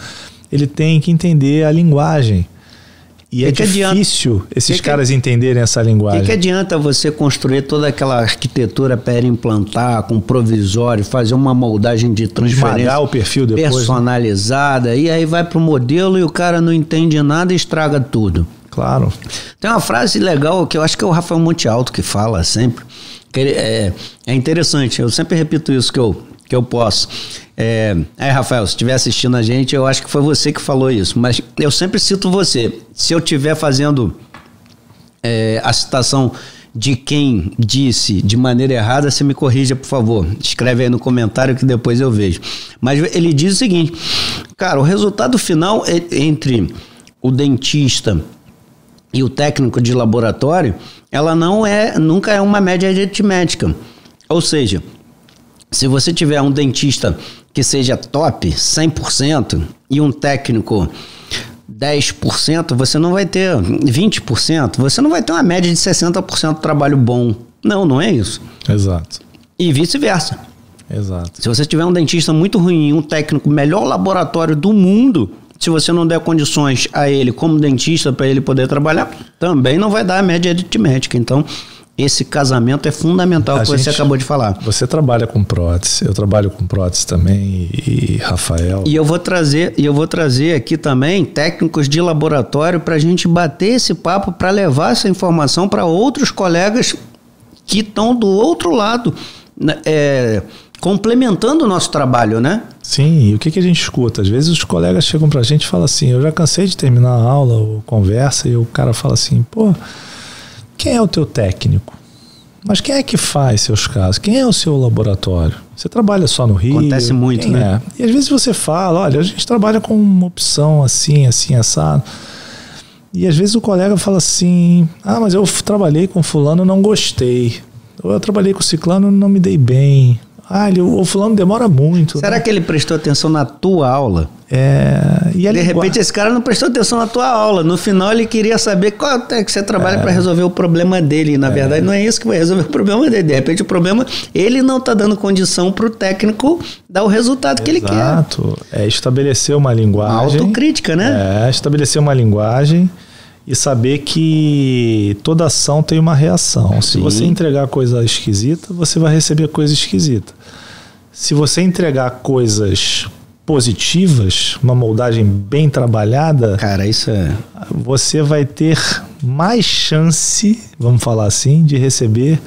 Ele tem que entender a linguagem. E é difícil esses caras entenderem essa linguagem. O que adianta você construir toda aquela arquitetura perimplantar, com provisório, fazer uma moldagem de transferência esmagar o perfil depois, personalizada, né? E aí vai pro modelo e o cara não entende nada e estraga tudo. Claro. Tem uma frase legal que eu acho que é o Rafael Monte Alto que fala sempre, que é interessante, eu sempre repito isso que eu posso. Aí, Rafael, se estiver assistindo a gente, eu acho que foi você que falou isso, mas eu sempre cito você. Se eu estiver fazendo a citação de quem disse de maneira errada, você me corrija, por favor. Escreve aí no comentário que depois eu vejo. Mas ele diz o seguinte, cara, o resultado final entre o dentista e o técnico de laboratório, ela nunca é uma média aritmética. Ou seja, se você tiver um dentista que seja top, 100%, e um técnico 10%, você não vai ter 20%, você não vai ter uma média de 60% de trabalho bom. Não é isso. Exato. E vice-versa. Exato. Se você tiver um dentista muito ruim e um técnico melhor laboratório do mundo, se você não der condições a ele como dentista para ele poder trabalhar, também não vai dar a média aritmética. Então, esse casamento é fundamental, que você acabou de falar. Você trabalha com prótese, eu trabalho com prótese também, e Rafael. E eu vou trazer aqui também técnicos de laboratório para a gente bater esse papo, para levar essa informação para outros colegas que estão do outro lado, complementando o nosso trabalho, né? Sim, e o que a gente escuta? Às vezes os colegas chegam pra gente e falam assim, eu já cansei de terminar a aula ou conversa, e o cara fala assim, pô, quem é o teu técnico? Mas quem é que faz seus casos? Quem é o seu laboratório? Você trabalha só no Rio? Acontece muito, né? E às vezes você fala, olha, a gente trabalha com uma opção assim, assado. E às vezes o colega fala assim, mas eu trabalhei com fulano e não gostei. Ou eu trabalhei com ciclano e não me dei bem. O fulano demora muito. Será que ele prestou atenção na tua aula? E de repente esse cara não prestou atenção na tua aula. No final ele queria saber qual é que você trabalha para resolver o problema dele. E na verdade não é isso que vai resolver o problema dele. De repente o problema, ele não está dando condição para o técnico dar o resultado que ele quer. Exato. Estabelecer uma linguagem. Uma autocrítica, né? Estabelecer uma linguagem e saber que toda ação tem uma reação. Se você entregar coisa esquisita, você vai receber coisa esquisita. Se você entregar coisas positivas, uma moldagem bem trabalhada, cara, isso você vai ter mais chance, vamos falar assim, de receber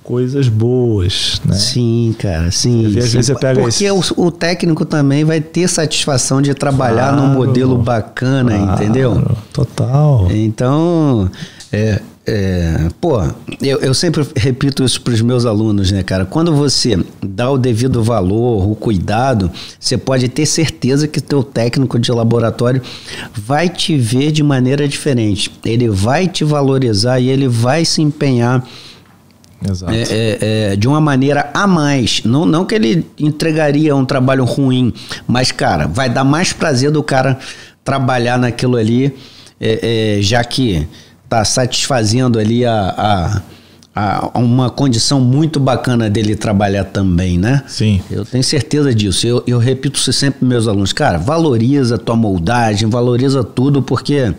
coisas boas, né? Sim, cara, sim. Às vezes você pega porque o técnico também vai ter satisfação de trabalhar num modelo bacana, entendeu? Total. Então, eu sempre repito isso para os meus alunos, né, cara? Quando você dá o devido valor, o cuidado, você pode ter certeza que teu técnico de laboratório vai te ver de maneira diferente. Ele vai te valorizar e ele vai se empenhar de uma maneira a mais. Não que ele entregaria um trabalho ruim, mas, cara, vai dar mais prazer do cara trabalhar naquilo ali, já que tá satisfazendo ali uma condição muito bacana dele trabalhar também, né? Sim. Eu tenho certeza disso. Eu repito isso sempre para meus alunos. Cara, valoriza a tua moldagem, valoriza tudo, porque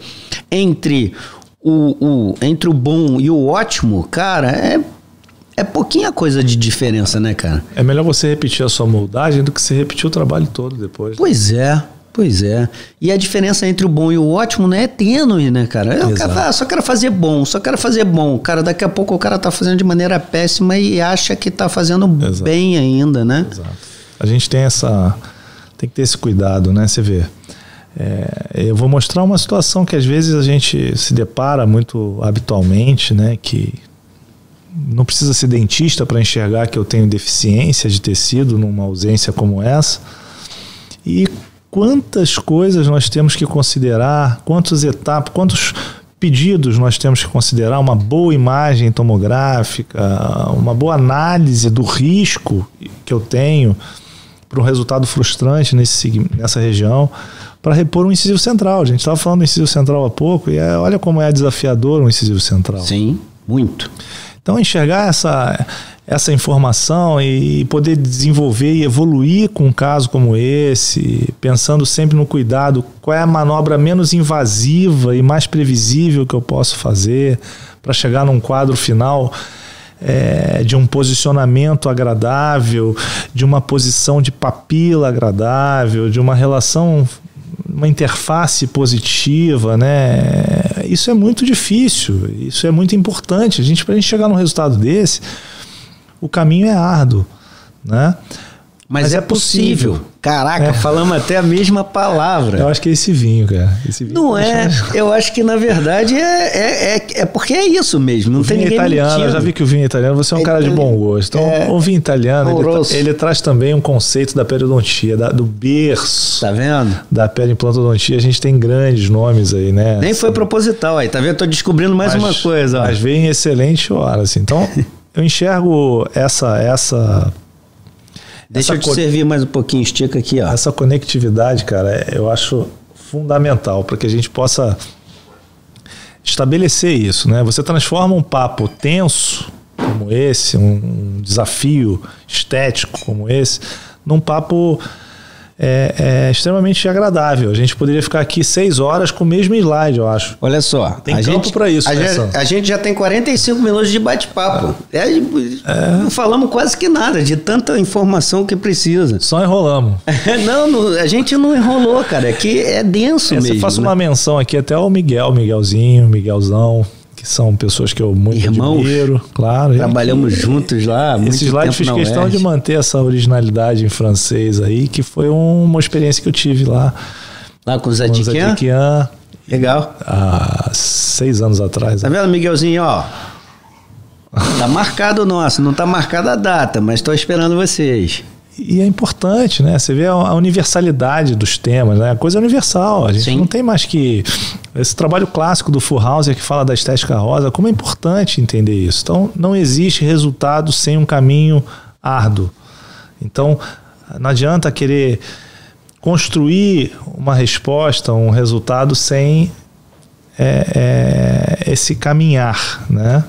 entre o bom e o ótimo, cara, é pouquinha coisa de diferença, né, cara? É melhor você repetir a sua moldagem do que você repetir o trabalho todo depois. Pois é. E a diferença entre o bom e o ótimo, né, é tênue, né, cara? Eu só quero fazer bom. Cara, daqui a pouco o cara tá fazendo de maneira péssima e acha que tá fazendo bem ainda, né? Exato. A gente tem que ter esse cuidado, né? Você vê. Eu vou mostrar uma situação que às vezes a gente se depara muito habitualmente, né? Que não precisa ser dentista para enxergar que eu tenho deficiência de tecido numa ausência como essa. E quantas coisas nós temos que considerar, quantos pedidos nós temos que considerar, uma boa imagem tomográfica, uma boa análise do risco que eu tenho para um resultado frustrante nessa região, para repor um incisivo central. A gente estava falando do incisivo central há pouco, e olha como é desafiador um incisivo central. Sim, muito. Então, enxergar essa informação e poder desenvolver e evoluir com um caso como esse, pensando sempre no cuidado, qual é a manobra menos invasiva e mais previsível que eu posso fazer para chegar num quadro final de um posicionamento agradável, de uma posição de papila agradável, de uma relação, uma interface positiva, né? Isso é muito difícil, isso é muito importante. Para a gente chegar num resultado desse, o caminho é árduo, né? Mas é possível. Caraca, falamos até a mesma palavra. Eu acho que é esse vinho, cara. Esse vinho não é, eu acho que na verdade é porque é isso mesmo. Não tem ninguém italiano, mentindo. Eu já vi que o vinho italiano, você é um cara de bom gosto. Então, o vinho italiano, ele traz também um conceito da periodontia, do berço. Tá vendo? Da periimplantodontia. A gente tem grandes nomes aí, né? Nem foi proposital aí, tá vendo? Tô descobrindo mais uma coisa. Mas veio em excelente hora, assim. Então, eu enxergo essa Deixa eu te servir mais um pouquinho, estica aqui, ó. Essa conectividade, cara, eu acho fundamental para que a gente possa estabelecer isso, né? Você transforma um papo tenso como esse, um desafio estético como esse, num papo extremamente agradável. A gente poderia ficar aqui 6 horas com o mesmo slide, eu acho. Olha só. Tem campo para isso, a gente já tem 45 minutos de bate-papo. Não falamos quase que nada, de tanta informação que precisa. Só enrolamos. Não, a gente não enrolou, cara. Aqui é denso mesmo. Eu faço uma menção aqui até ao Miguelzinho, Miguelzão, que são pessoas que eu muito admiro, claro. Trabalhamos juntos lá. Esse slide fiz questão de manter essa originalidade em francês aí, que foi uma experiência que eu tive lá. Lá com o Zadikian? Legal. Há 6 anos atrás. Tá vendo, Miguelzinho, ó? Tá marcado o nosso, não tá marcada a data, mas tô esperando vocês. E é importante, né? Você vê a universalidade dos temas, né? A coisa é universal. A gente não tem mais que... Esse trabalho clássico do Fullhauser que fala da estética rosa, como é importante entender isso. Então, não existe resultado sem um caminho árduo. Então, não adianta querer construir uma resposta, um resultado sem esse caminhar, né?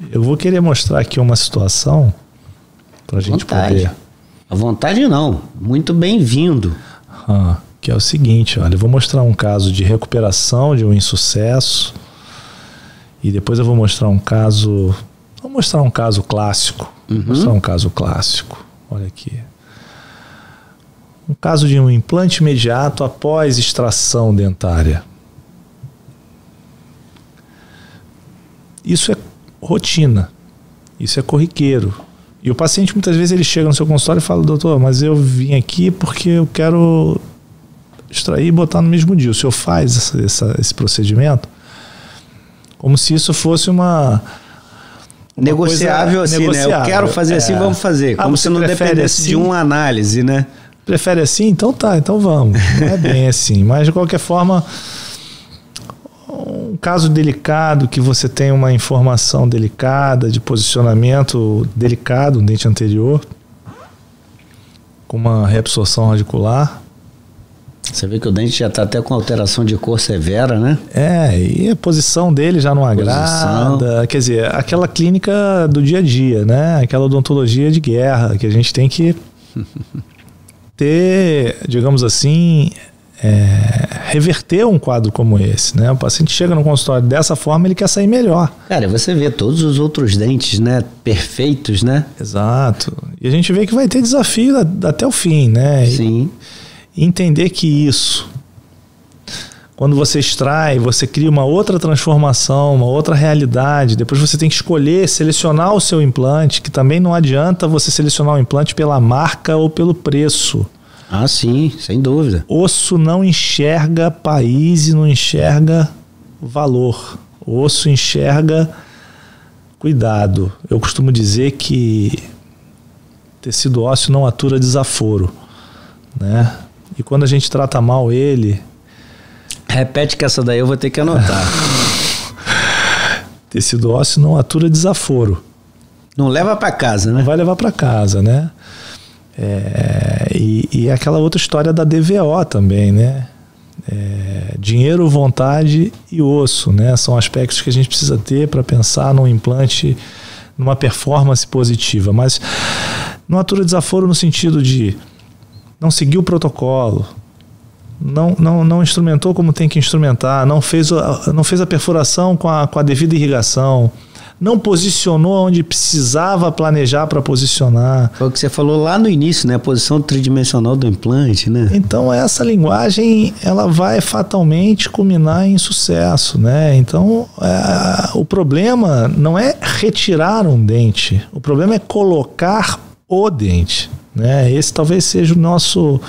Eu vou querer mostrar aqui uma situação para a gente poder... À vontade não, muito bem-vindo. Que é o seguinte, olha, eu vou mostrar um caso de recuperação de um insucesso e depois eu vou mostrar um caso... Vou mostrar um caso clássico. Vou mostrar um caso clássico. Olha aqui. Um caso de um implante imediato após extração dentária. Isso é rotina. Isso é corriqueiro. E o paciente muitas vezes ele chega no seu consultório e fala: doutor, mas eu vim aqui porque eu quero extrair e botar no mesmo dia. O senhor faz esse procedimento? Como se isso fosse uma negociável assim, negociável, né? Eu quero fazer assim, vamos fazer. Como se não dependesse assim, de uma análise, né? Prefere assim? Então tá, então vamos. Não é bem assim. Mas de qualquer forma, um caso delicado que você tem uma informação delicada, de posicionamento delicado, um dente anterior, com uma reabsorção radicular. Você vê que o dente já está até com alteração de cor severa, né? E a posição dele já não agrada. Quer dizer, aquela clínica do dia a dia, né? Aquela odontologia de guerra que a gente tem que ter, digamos assim, reverter um quadro como esse, né? O paciente chega no consultório dessa forma, ele quer sair melhor. Cara, você vê todos os outros dentes, né? Perfeitos, né? Exato. E a gente vê que vai ter desafio até o fim, né? Sim. E entender que isso, quando você extrai, você cria uma outra transformação, uma outra realidade. Depois você tem que escolher, selecionar o seu implante, que também não adianta você selecionar o implante pela marca ou pelo preço. Ah, sim, sem dúvida. Osso não enxerga país e não enxerga valor. O osso enxerga cuidado. Eu costumo dizer que tecido ósseo não atura desaforo, né? E quando a gente trata mal ele... Repete que essa daí eu vou ter que anotar. Tecido ósseo não atura desaforo. Não leva para casa, né? Não vai levar para casa, né? E aquela outra história da DVO também, né? Dinheiro, vontade e osso, né? São aspectos que a gente precisa ter para pensar num implante, numa performance positiva. Mas não atura desaforo no sentido de não seguir o protocolo, não instrumentou como tem que instrumentar, não fez a perfuração com a devida irrigação, não posicionou onde precisava planejar para posicionar. Foi o que você falou lá no início, né? A posição tridimensional do implante, né? Então essa linguagem, ela vai fatalmente culminar em sucesso, né? Então o problema não é retirar um dente, o problema é colocar o dente, né? Esse talvez seja o nosso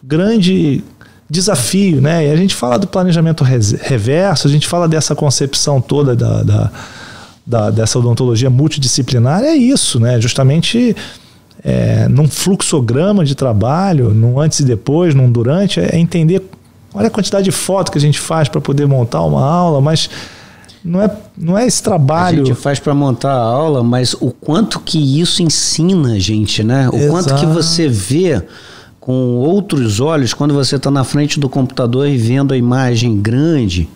grande desafio, né? E a gente fala do planejamento reverso, a gente fala dessa concepção toda dessa odontologia multidisciplinar, é isso, né? Justamente num fluxograma de trabalho, num antes e depois, num durante, é entender, olha a quantidade de fotos que a gente faz para poder montar uma aula, mas não é esse trabalho. A gente faz para montar a aula, mas o quanto que isso ensina a gente, né? O quanto que você vê com outros olhos quando você está na frente do computador e vendo a imagem grande.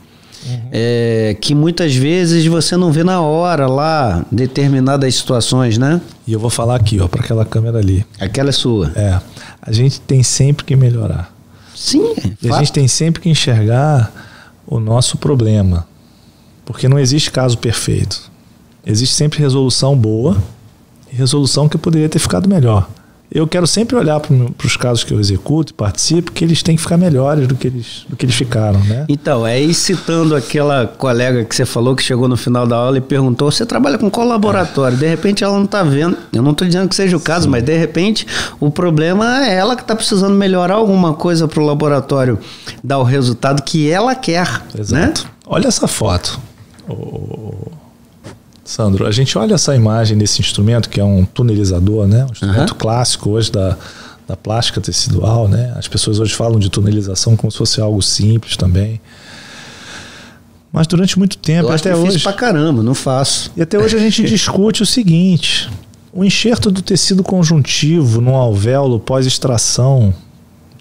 Que muitas vezes você não vê na hora lá determinadas situações, né? E eu vou falar aqui, ó, para aquela câmera ali. Aquela é sua. A gente tem sempre que melhorar. Sim. E a gente tem sempre que enxergar o nosso problema, porque não existe caso perfeito. Existe sempre resolução boa e resolução que poderia ter ficado melhor. Eu quero sempre olhar para os casos que eu executo e participo, que eles têm que ficar melhores do que eles ficaram, né? Então, aí citando aquela colega que você falou que chegou no final da aula e perguntou, você trabalha com qual laboratório? De repente ela não está vendo, eu não estou dizendo que seja o caso, mas de repente o problema é ela que está precisando melhorar alguma coisa para o laboratório dar o resultado que ela quer. Exato. Né? Olha essa foto. Sandro, a gente olha essa imagem desse instrumento, que é um tunelizador, né? Um instrumento clássico hoje da plástica tecidual, né? As pessoas hoje falam de tunelização como se fosse algo simples também. Mas durante muito tempo, até hoje... Eu fiz pra caramba, não faço. E até hoje a gente discute o seguinte: o enxerto do tecido conjuntivo num alvéolo pós-extração,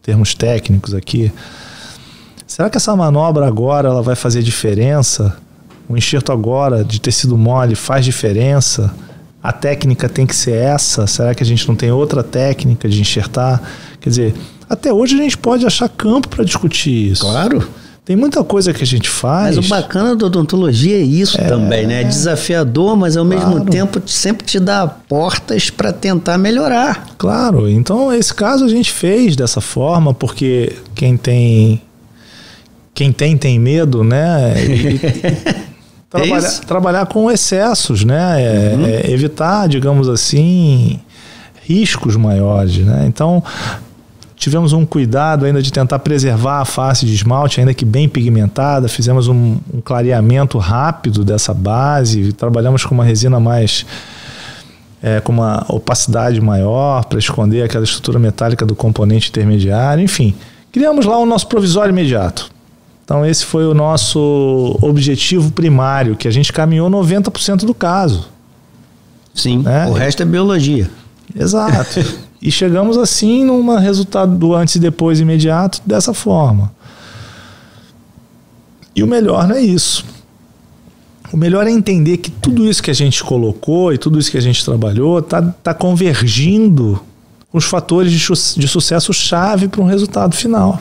termos técnicos aqui, será que essa manobra agora ela vai fazer diferença? O enxerto agora de tecido mole faz diferença? A técnica tem que ser essa? Será que a gente não tem outra técnica de enxertar? Quer dizer, até hoje a gente pode achar campo para discutir isso. Claro. Tem muita coisa que a gente faz. Mas o bacana da odontologia é isso também, né? É desafiador, mas ao mesmo tempo sempre te dá portas para tentar melhorar. Claro. Então, esse caso a gente fez dessa forma, porque quem tem medo, né? Trabalhar com excessos, né? Evitar, digamos assim, riscos maiores, né? Então, tivemos um cuidado ainda de tentar preservar a face de esmalte, ainda que bem pigmentada. Fizemos um clareamento rápido dessa base. Trabalhamos com uma resina mais... com uma opacidade maior para esconder aquela estrutura metálica do componente intermediário. Enfim, criamos lá o nosso provisório imediato. Então esse foi o nosso objetivo primário, que a gente caminhou 90% do caso. Sim, né? O resto é biologia. Exato. E chegamos assim num resultado do antes e depois imediato dessa forma. E o melhor não é isso. O melhor é entender que tudo isso que a gente colocou e tudo isso que a gente trabalhou tá convergindo com os fatores de sucesso chave para um resultado final.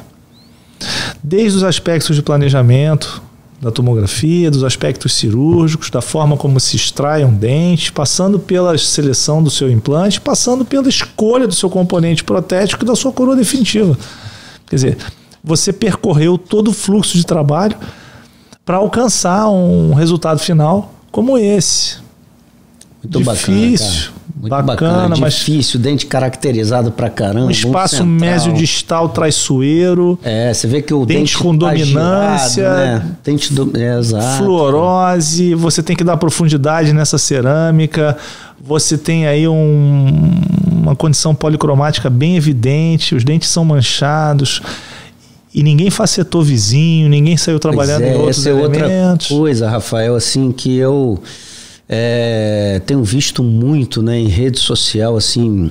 Desde os aspectos de planejamento, da tomografia, dos aspectos cirúrgicos, da forma como se extrai um dente, passando pela seleção do seu implante, passando pela escolha do seu componente protético e da sua coroa definitiva. Quer dizer, você percorreu todo o fluxo de trabalho para alcançar um resultado final como esse. Muito difícil, bacana, muito bacana, mas difícil, dente caracterizado pra caramba. Um espaço mesio-distal traiçoeiro. Você vê que o dente com dominância, girado, né? Dente exato. Fluorose, você tem que dar profundidade nessa cerâmica, você tem aí uma condição policromática bem evidente, os dentes são manchados. E ninguém facetou vizinho, ninguém saiu trabalhando em outros elementos. Outra coisa, Rafael, assim, que eu... tenho visto muito, né, em rede social, assim,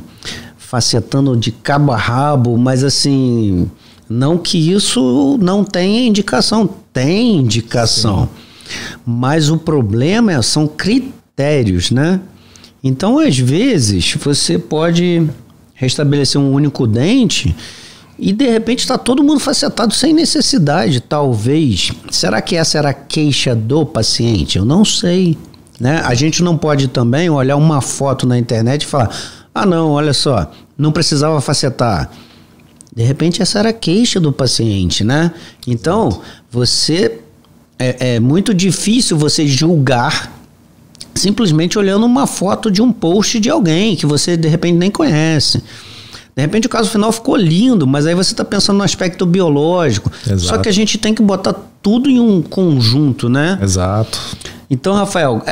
facetando de cabo a rabo, mas assim, não que isso não tenha indicação, tem indicação. Sim. Mas o problema são critérios, né? Então, às vezes, você pode restabelecer um único dente e, de repente, está todo mundo facetado sem necessidade, talvez. Será que essa era a queixa do paciente? Eu não sei, né? A gente não pode também olhar uma foto na internet e falar, ah, não, olha só, não precisava facetar. De repente, essa era a queixa do paciente, né? Então, é muito difícil você julgar simplesmente olhando uma foto de um post de alguém que você, de repente, nem conhece. De repente o caso final ficou lindo, mas aí você está pensando no aspecto biológico. Exato. Só que a gente tem que botar tudo em um conjunto, né? Exato. Então, Rafael,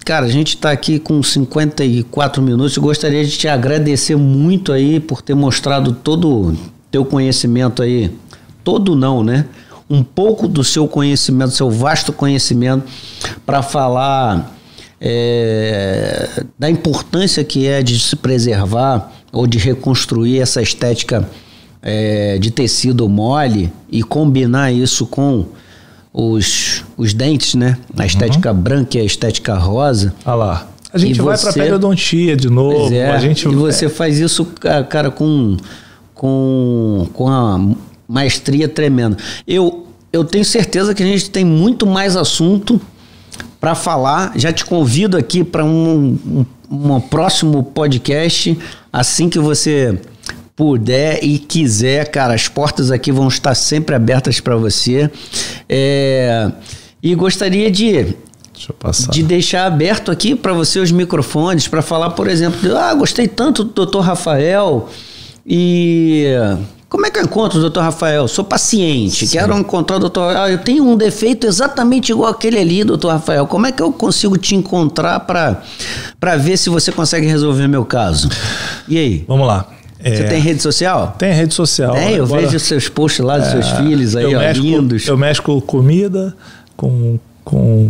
cara, a gente está aqui com 54 minutos. Eu gostaria de te agradecer muito aí por ter mostrado todo o teu conhecimento aí. Todo não, né? Um pouco do seu conhecimento, seu vasto conhecimento, para falar da importância que é de se preservar ou de reconstruir essa estética de tecido mole e combinar isso com os dentes, né? A estética branca e a estética rosa. Ah lá. A gente vai para a periodontia de novo. E você faz isso, cara, com uma maestria tremenda. Eu tenho certeza que a gente tem muito mais assunto para falar. Já te convido aqui para um próximo podcast, assim que você puder e quiser, cara, as portas aqui vão estar sempre abertas para você. E gostaria de deixar aberto aqui para você os microfones para falar, por exemplo, gostei tanto do Dr. Rafael e como é que eu encontro o Dr. Rafael? Sou paciente, sim, quero encontrar o Dr. Eu tenho um defeito exatamente igual aquele ali, Dr. Rafael. Como é que eu consigo te encontrar para ver se você consegue resolver meu caso? E aí? Vamos lá. Você tem rede social? Tem rede social. Eu vejo os seus posts lá dos seus filhos aí, lindos. Eu mexo com comida, com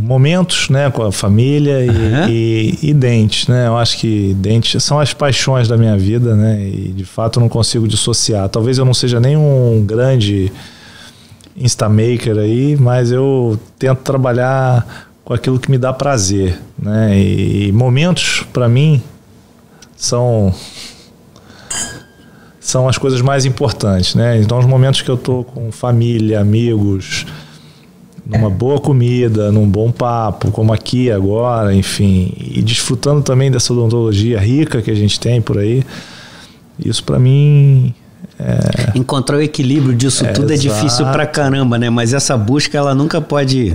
momentos, né, com a família e dentes, né? Eu acho que dentes são as paixões da minha vida, né? E de fato eu não consigo dissociar. Talvez eu não seja nem um grande instamaker aí, mas eu tento trabalhar com aquilo que me dá prazer, né? E momentos para mim são as coisas mais importantes, né? Então os momentos que eu tô com família, amigos, numa boa comida, num bom papo, como aqui agora, enfim, e desfrutando também dessa odontologia rica que a gente tem por aí, isso para mim encontrar o equilíbrio disso tudo é difícil pra caramba, né? Mas essa busca, ela nunca pode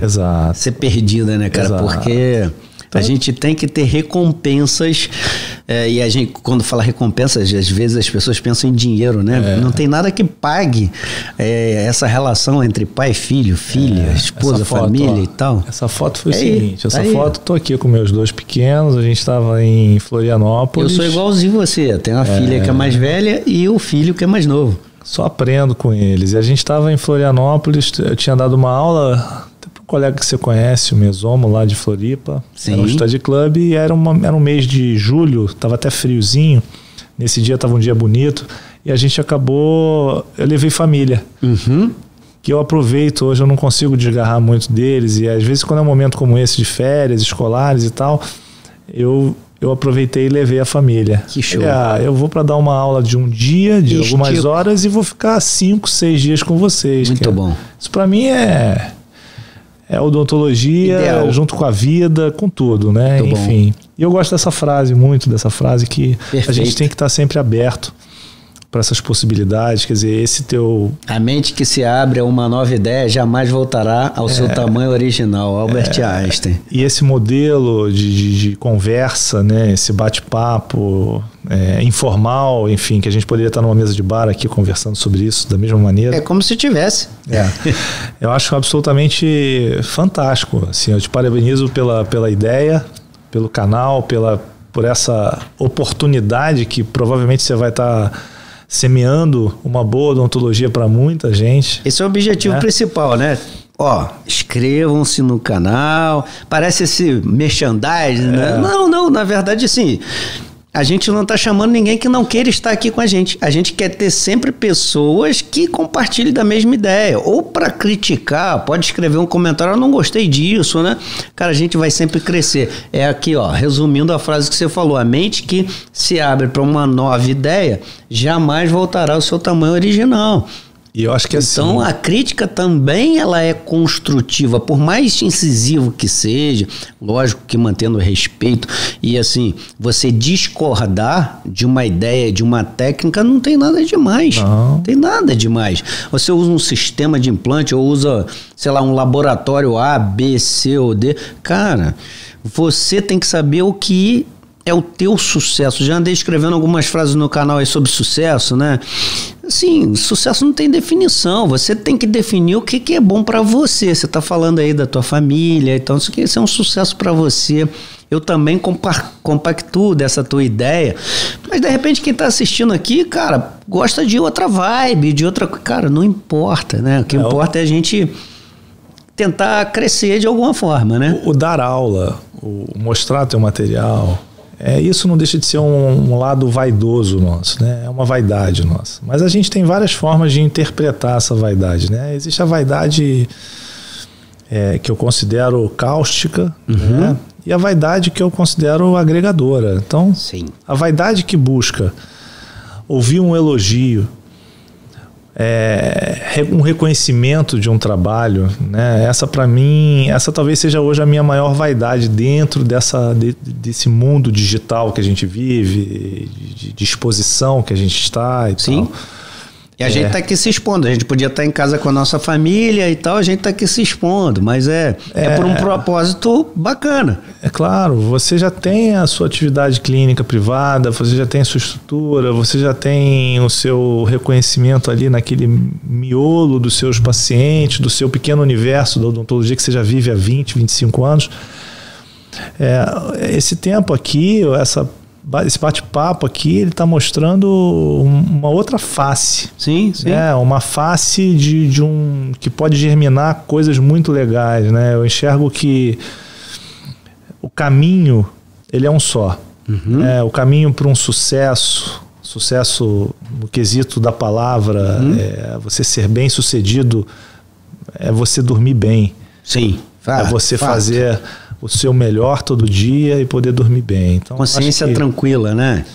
ser perdida, né, cara? Exato. Porque a gente tem que ter recompensas, e a gente, quando fala recompensas, às vezes as pessoas pensam em dinheiro, né? Não tem nada que pague essa relação entre pai e filho, filha, esposa, foto, família e tal. Essa foto foi o seguinte, foto, tô aqui com meus dois pequenos, a gente estava em Florianópolis. Eu sou igualzinho você, tenho uma filha que é mais velha e o filho que é mais novo. Só aprendo com eles. E a gente estava em Florianópolis, eu tinha dado uma aula colega que você conhece, o Mesomo, lá de Floripa. Sim. Era um study club e era um mês de julho, estava até friozinho. Nesse dia estava um dia bonito e a gente acabou... Eu levei família, que eu aproveito. Hoje eu não consigo desgarrar muito deles e às vezes quando é um momento como esse de férias, escolares e tal, eu aproveitei e levei a família. Que show. Eu vou para dar uma aula de um dia, de algumas horas e vou ficar 5, 6 dias com vocês. Muito bom. Isso para mim é odontologia, ideal, junto com a vida, com tudo, né? Muito enfim. Bom. E eu gosto dessa frase, muito dessa frase, que perfeito, a gente tem que estar sempre aberto para essas possibilidades. Quer dizer, A mente que se abre a uma nova ideia jamais voltará ao seu tamanho original, Albert Einstein. E esse modelo de conversa, né? Esse bate-papo informal, enfim, que a gente poderia estar numa mesa de bar aqui conversando sobre isso da mesma maneira. É como se tivesse. Eu acho absolutamente fantástico. Assim, eu te parabenizo pela ideia, pelo canal, por essa oportunidade que provavelmente você vai estar semeando uma boa odontologia para muita gente. Esse é o objetivo principal, né? Inscrevam-se no canal. Parece esse merchandising, né? Não, na verdade, assim, a gente não está chamando ninguém que não queira estar aqui com a gente. A gente quer ter sempre pessoas que compartilhem da mesma ideia. Ou para criticar, pode escrever um comentário, eu não gostei disso, né? Cara, a gente vai sempre crescer. É aqui, ó, resumindo a frase que você falou, a mente que se abre para uma nova ideia jamais voltará ao seu tamanho original. E eu acho que então a crítica também ela é construtiva, por mais incisivo que seja, lógico que mantendo respeito, e assim, você discordar de uma ideia, de uma técnica, não tem nada demais. Não tem nada demais. Você usa um sistema de implante ou usa, sei lá, um laboratório A, B, C ou D. Cara, você tem que saber o que é o teu sucesso. Já andei escrevendo algumas frases no canal aí sobre sucesso, né? Assim, sucesso não tem definição. Você tem que definir o que é bom para você. Você tá falando aí da tua família, então isso é um sucesso para você. Eu também compactuo dessa tua ideia. Mas de repente quem tá assistindo aqui, cara, gosta de outra vibe, de outra... Cara, não importa, né? O que importa é a gente tentar crescer de alguma forma, né? O dar aula, o mostrar teu material... isso não deixa de ser um lado vaidoso nosso, né? É uma vaidade nossa. Mas a gente tem várias formas de interpretar essa vaidade, né? Existe a vaidade que eu considero cáustica, né? E a vaidade que eu considero agregadora. Então, sim, a vaidade que busca ouvir um elogio, um reconhecimento de um trabalho, né? Essa para mim, essa talvez seja hoje a minha maior vaidade dentro desse mundo digital que a gente vive, de exposição que a gente está e sim. Tal. E a gente tá aqui se expondo, a gente podia estar em casa com a nossa família e tal, a gente tá aqui se expondo, mas é por um propósito bacana. É claro, você já tem a sua atividade clínica privada, você já tem a sua estrutura, você já tem o seu reconhecimento ali naquele miolo dos seus pacientes, do seu pequeno universo da odontologia que você já vive há 20, 25 anos. Esse tempo aqui, esse bate-papo aqui, ele está mostrando uma outra face. Sim, sim. Uma face de que pode germinar coisas muito legais, né? Eu enxergo que o caminho, ele é um só. O caminho para um sucesso no quesito da palavra, você ser bem sucedido, é você dormir bem. Sim. É você fazer o seu melhor todo dia e poder dormir bem. Então, consciência tranquila, né?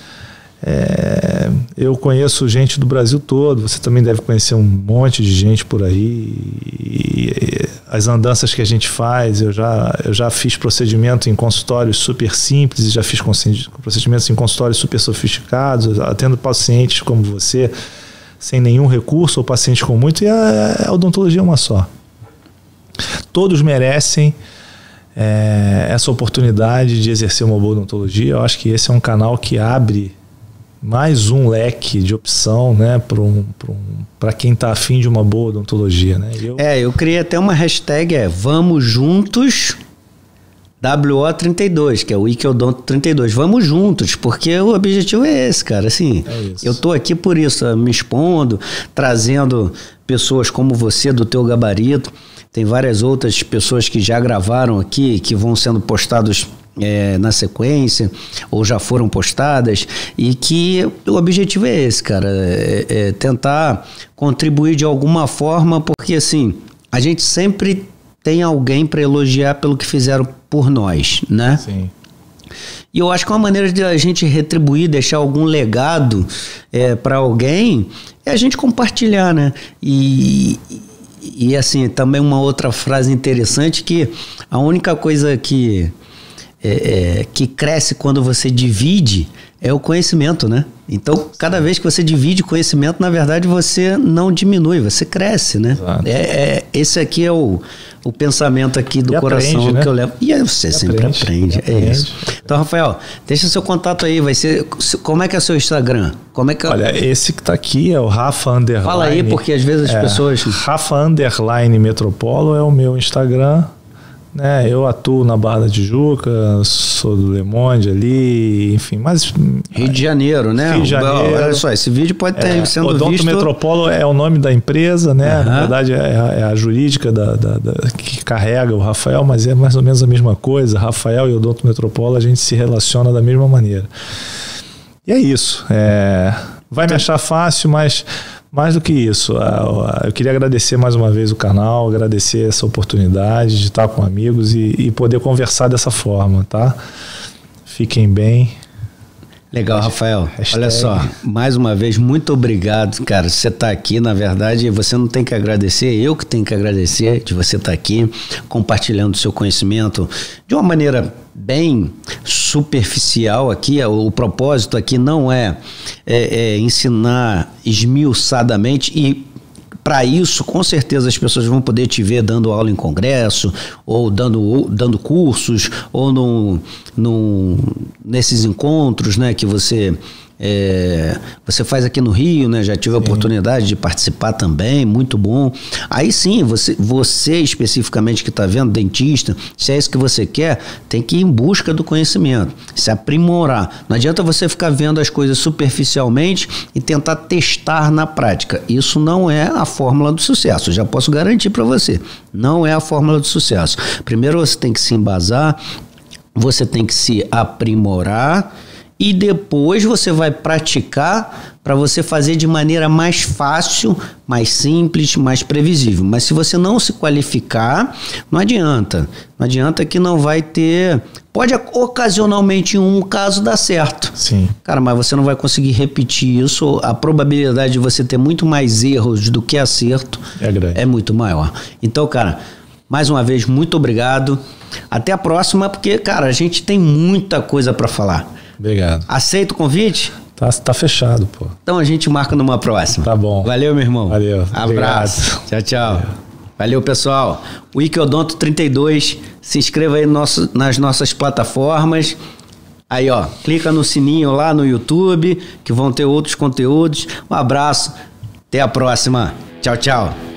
Eu conheço gente do Brasil todo, você também deve conhecer um monte de gente por aí. E as andanças que a gente faz, eu já fiz procedimento em consultórios super simples e já fiz procedimentos em consultórios super sofisticados, atendo pacientes como você, sem nenhum recurso, ou pacientes com muito, e a odontologia é uma só. Todos merecem essa oportunidade de exercer uma boa odontologia. Eu acho que esse é um canal que abre mais um leque de opção, né, para quem está afim de uma boa odontologia, né? Eu criei até uma hashtag, Vamos Juntos WO32, que é o Wikidonto 32. Vamos juntos, porque o objetivo é esse, cara. Assim, eu tô aqui por isso, me expondo, trazendo pessoas como você, do teu gabarito. Tem várias outras pessoas que já gravaram aqui, que vão sendo postados na sequência, ou já foram postadas, e que o objetivo é esse, cara, tentar contribuir de alguma forma, porque assim, a gente sempre tem alguém para elogiar pelo que fizeram por nós, né? Sim. E eu acho que uma maneira de a gente retribuir, deixar algum legado para alguém, é a gente compartilhar, né? E assim, também uma outra frase interessante, que a única coisa que cresce quando você divide é o conhecimento, né? Então, cada vez que você divide conhecimento, na verdade, você não diminui, você cresce, né? Esse aqui é o pensamento aqui do coração, aprende, né? Que eu levo. E aí você sempre aprende. Isso. Então, Rafael, deixa seu contato aí, vai ser... Como é que é o seu Instagram? Olha, esse que tá aqui é o Rafa _. Fala aí, porque às vezes as pessoas... Rafa _ Metropolo é o meu Instagram. Né, eu atuo na Barra da Tijuca, sou do Le Monde ali, enfim, mas... Rio de Janeiro, né? Rio de Janeiro. Olha só, esse vídeo pode estar sendo Odonto visto... Metropolo é o nome da empresa, né? Na verdade é a jurídica que carrega o Rafael, mas é mais ou menos a mesma coisa. Rafael e Odonto Metropolo, a gente se relaciona da mesma maneira. E é isso. Vai me achar fácil, mas mais do que isso, eu queria agradecer mais uma vez o canal, agradecer essa oportunidade de estar com amigos e poder conversar dessa forma, tá? Fiquem bem. Legal, Rafael. Olha só, mais uma vez, muito obrigado, cara. Você está aqui, na verdade, você não tem que agradecer, eu que tenho que agradecer de você estar aqui, compartilhando o seu conhecimento de uma maneira bem superficial aqui. O propósito aqui não é ensinar esmiuçadamente e para isso, com certeza, as pessoas vão poder te ver dando aula em congresso, ou dando cursos, ou nesses encontros, né, que você faz aqui no Rio, né? Já tive a oportunidade de participar também, muito bom. Aí sim, você especificamente que está vendo, dentista, se é isso que você quer, tem que ir em busca do conhecimento, se aprimorar. Não adianta você ficar vendo as coisas superficialmente e tentar testar na prática. Isso não é a fórmula do sucesso, já posso garantir para você. Não é a fórmula do sucesso. Primeiro você tem que se embasar, você tem que se aprimorar, e depois você vai praticar para você fazer de maneira mais fácil, mais simples, mais previsível. Mas se você não se qualificar, não adianta. Não adianta que não vai ter... Pode ocasionalmente em um caso dar certo. Sim. Cara, mas você não vai conseguir repetir isso. A probabilidade de você ter muito mais erros do que acerto é muito maior. Então, cara, mais uma vez, muito obrigado. Até a próxima, porque, cara, a gente tem muita coisa para falar. Obrigado. Aceita o convite? Tá fechado, pô. Então a gente marca numa próxima. Tá bom. Valeu, meu irmão. Valeu. Abraço. Obrigado. Tchau. Valeu, pessoal. Wickedonto 32. Se inscreva aí nas nossas plataformas. Aí, ó, clica no sininho lá no YouTube, que vão ter outros conteúdos. Um abraço. Até a próxima. Tchau, tchau.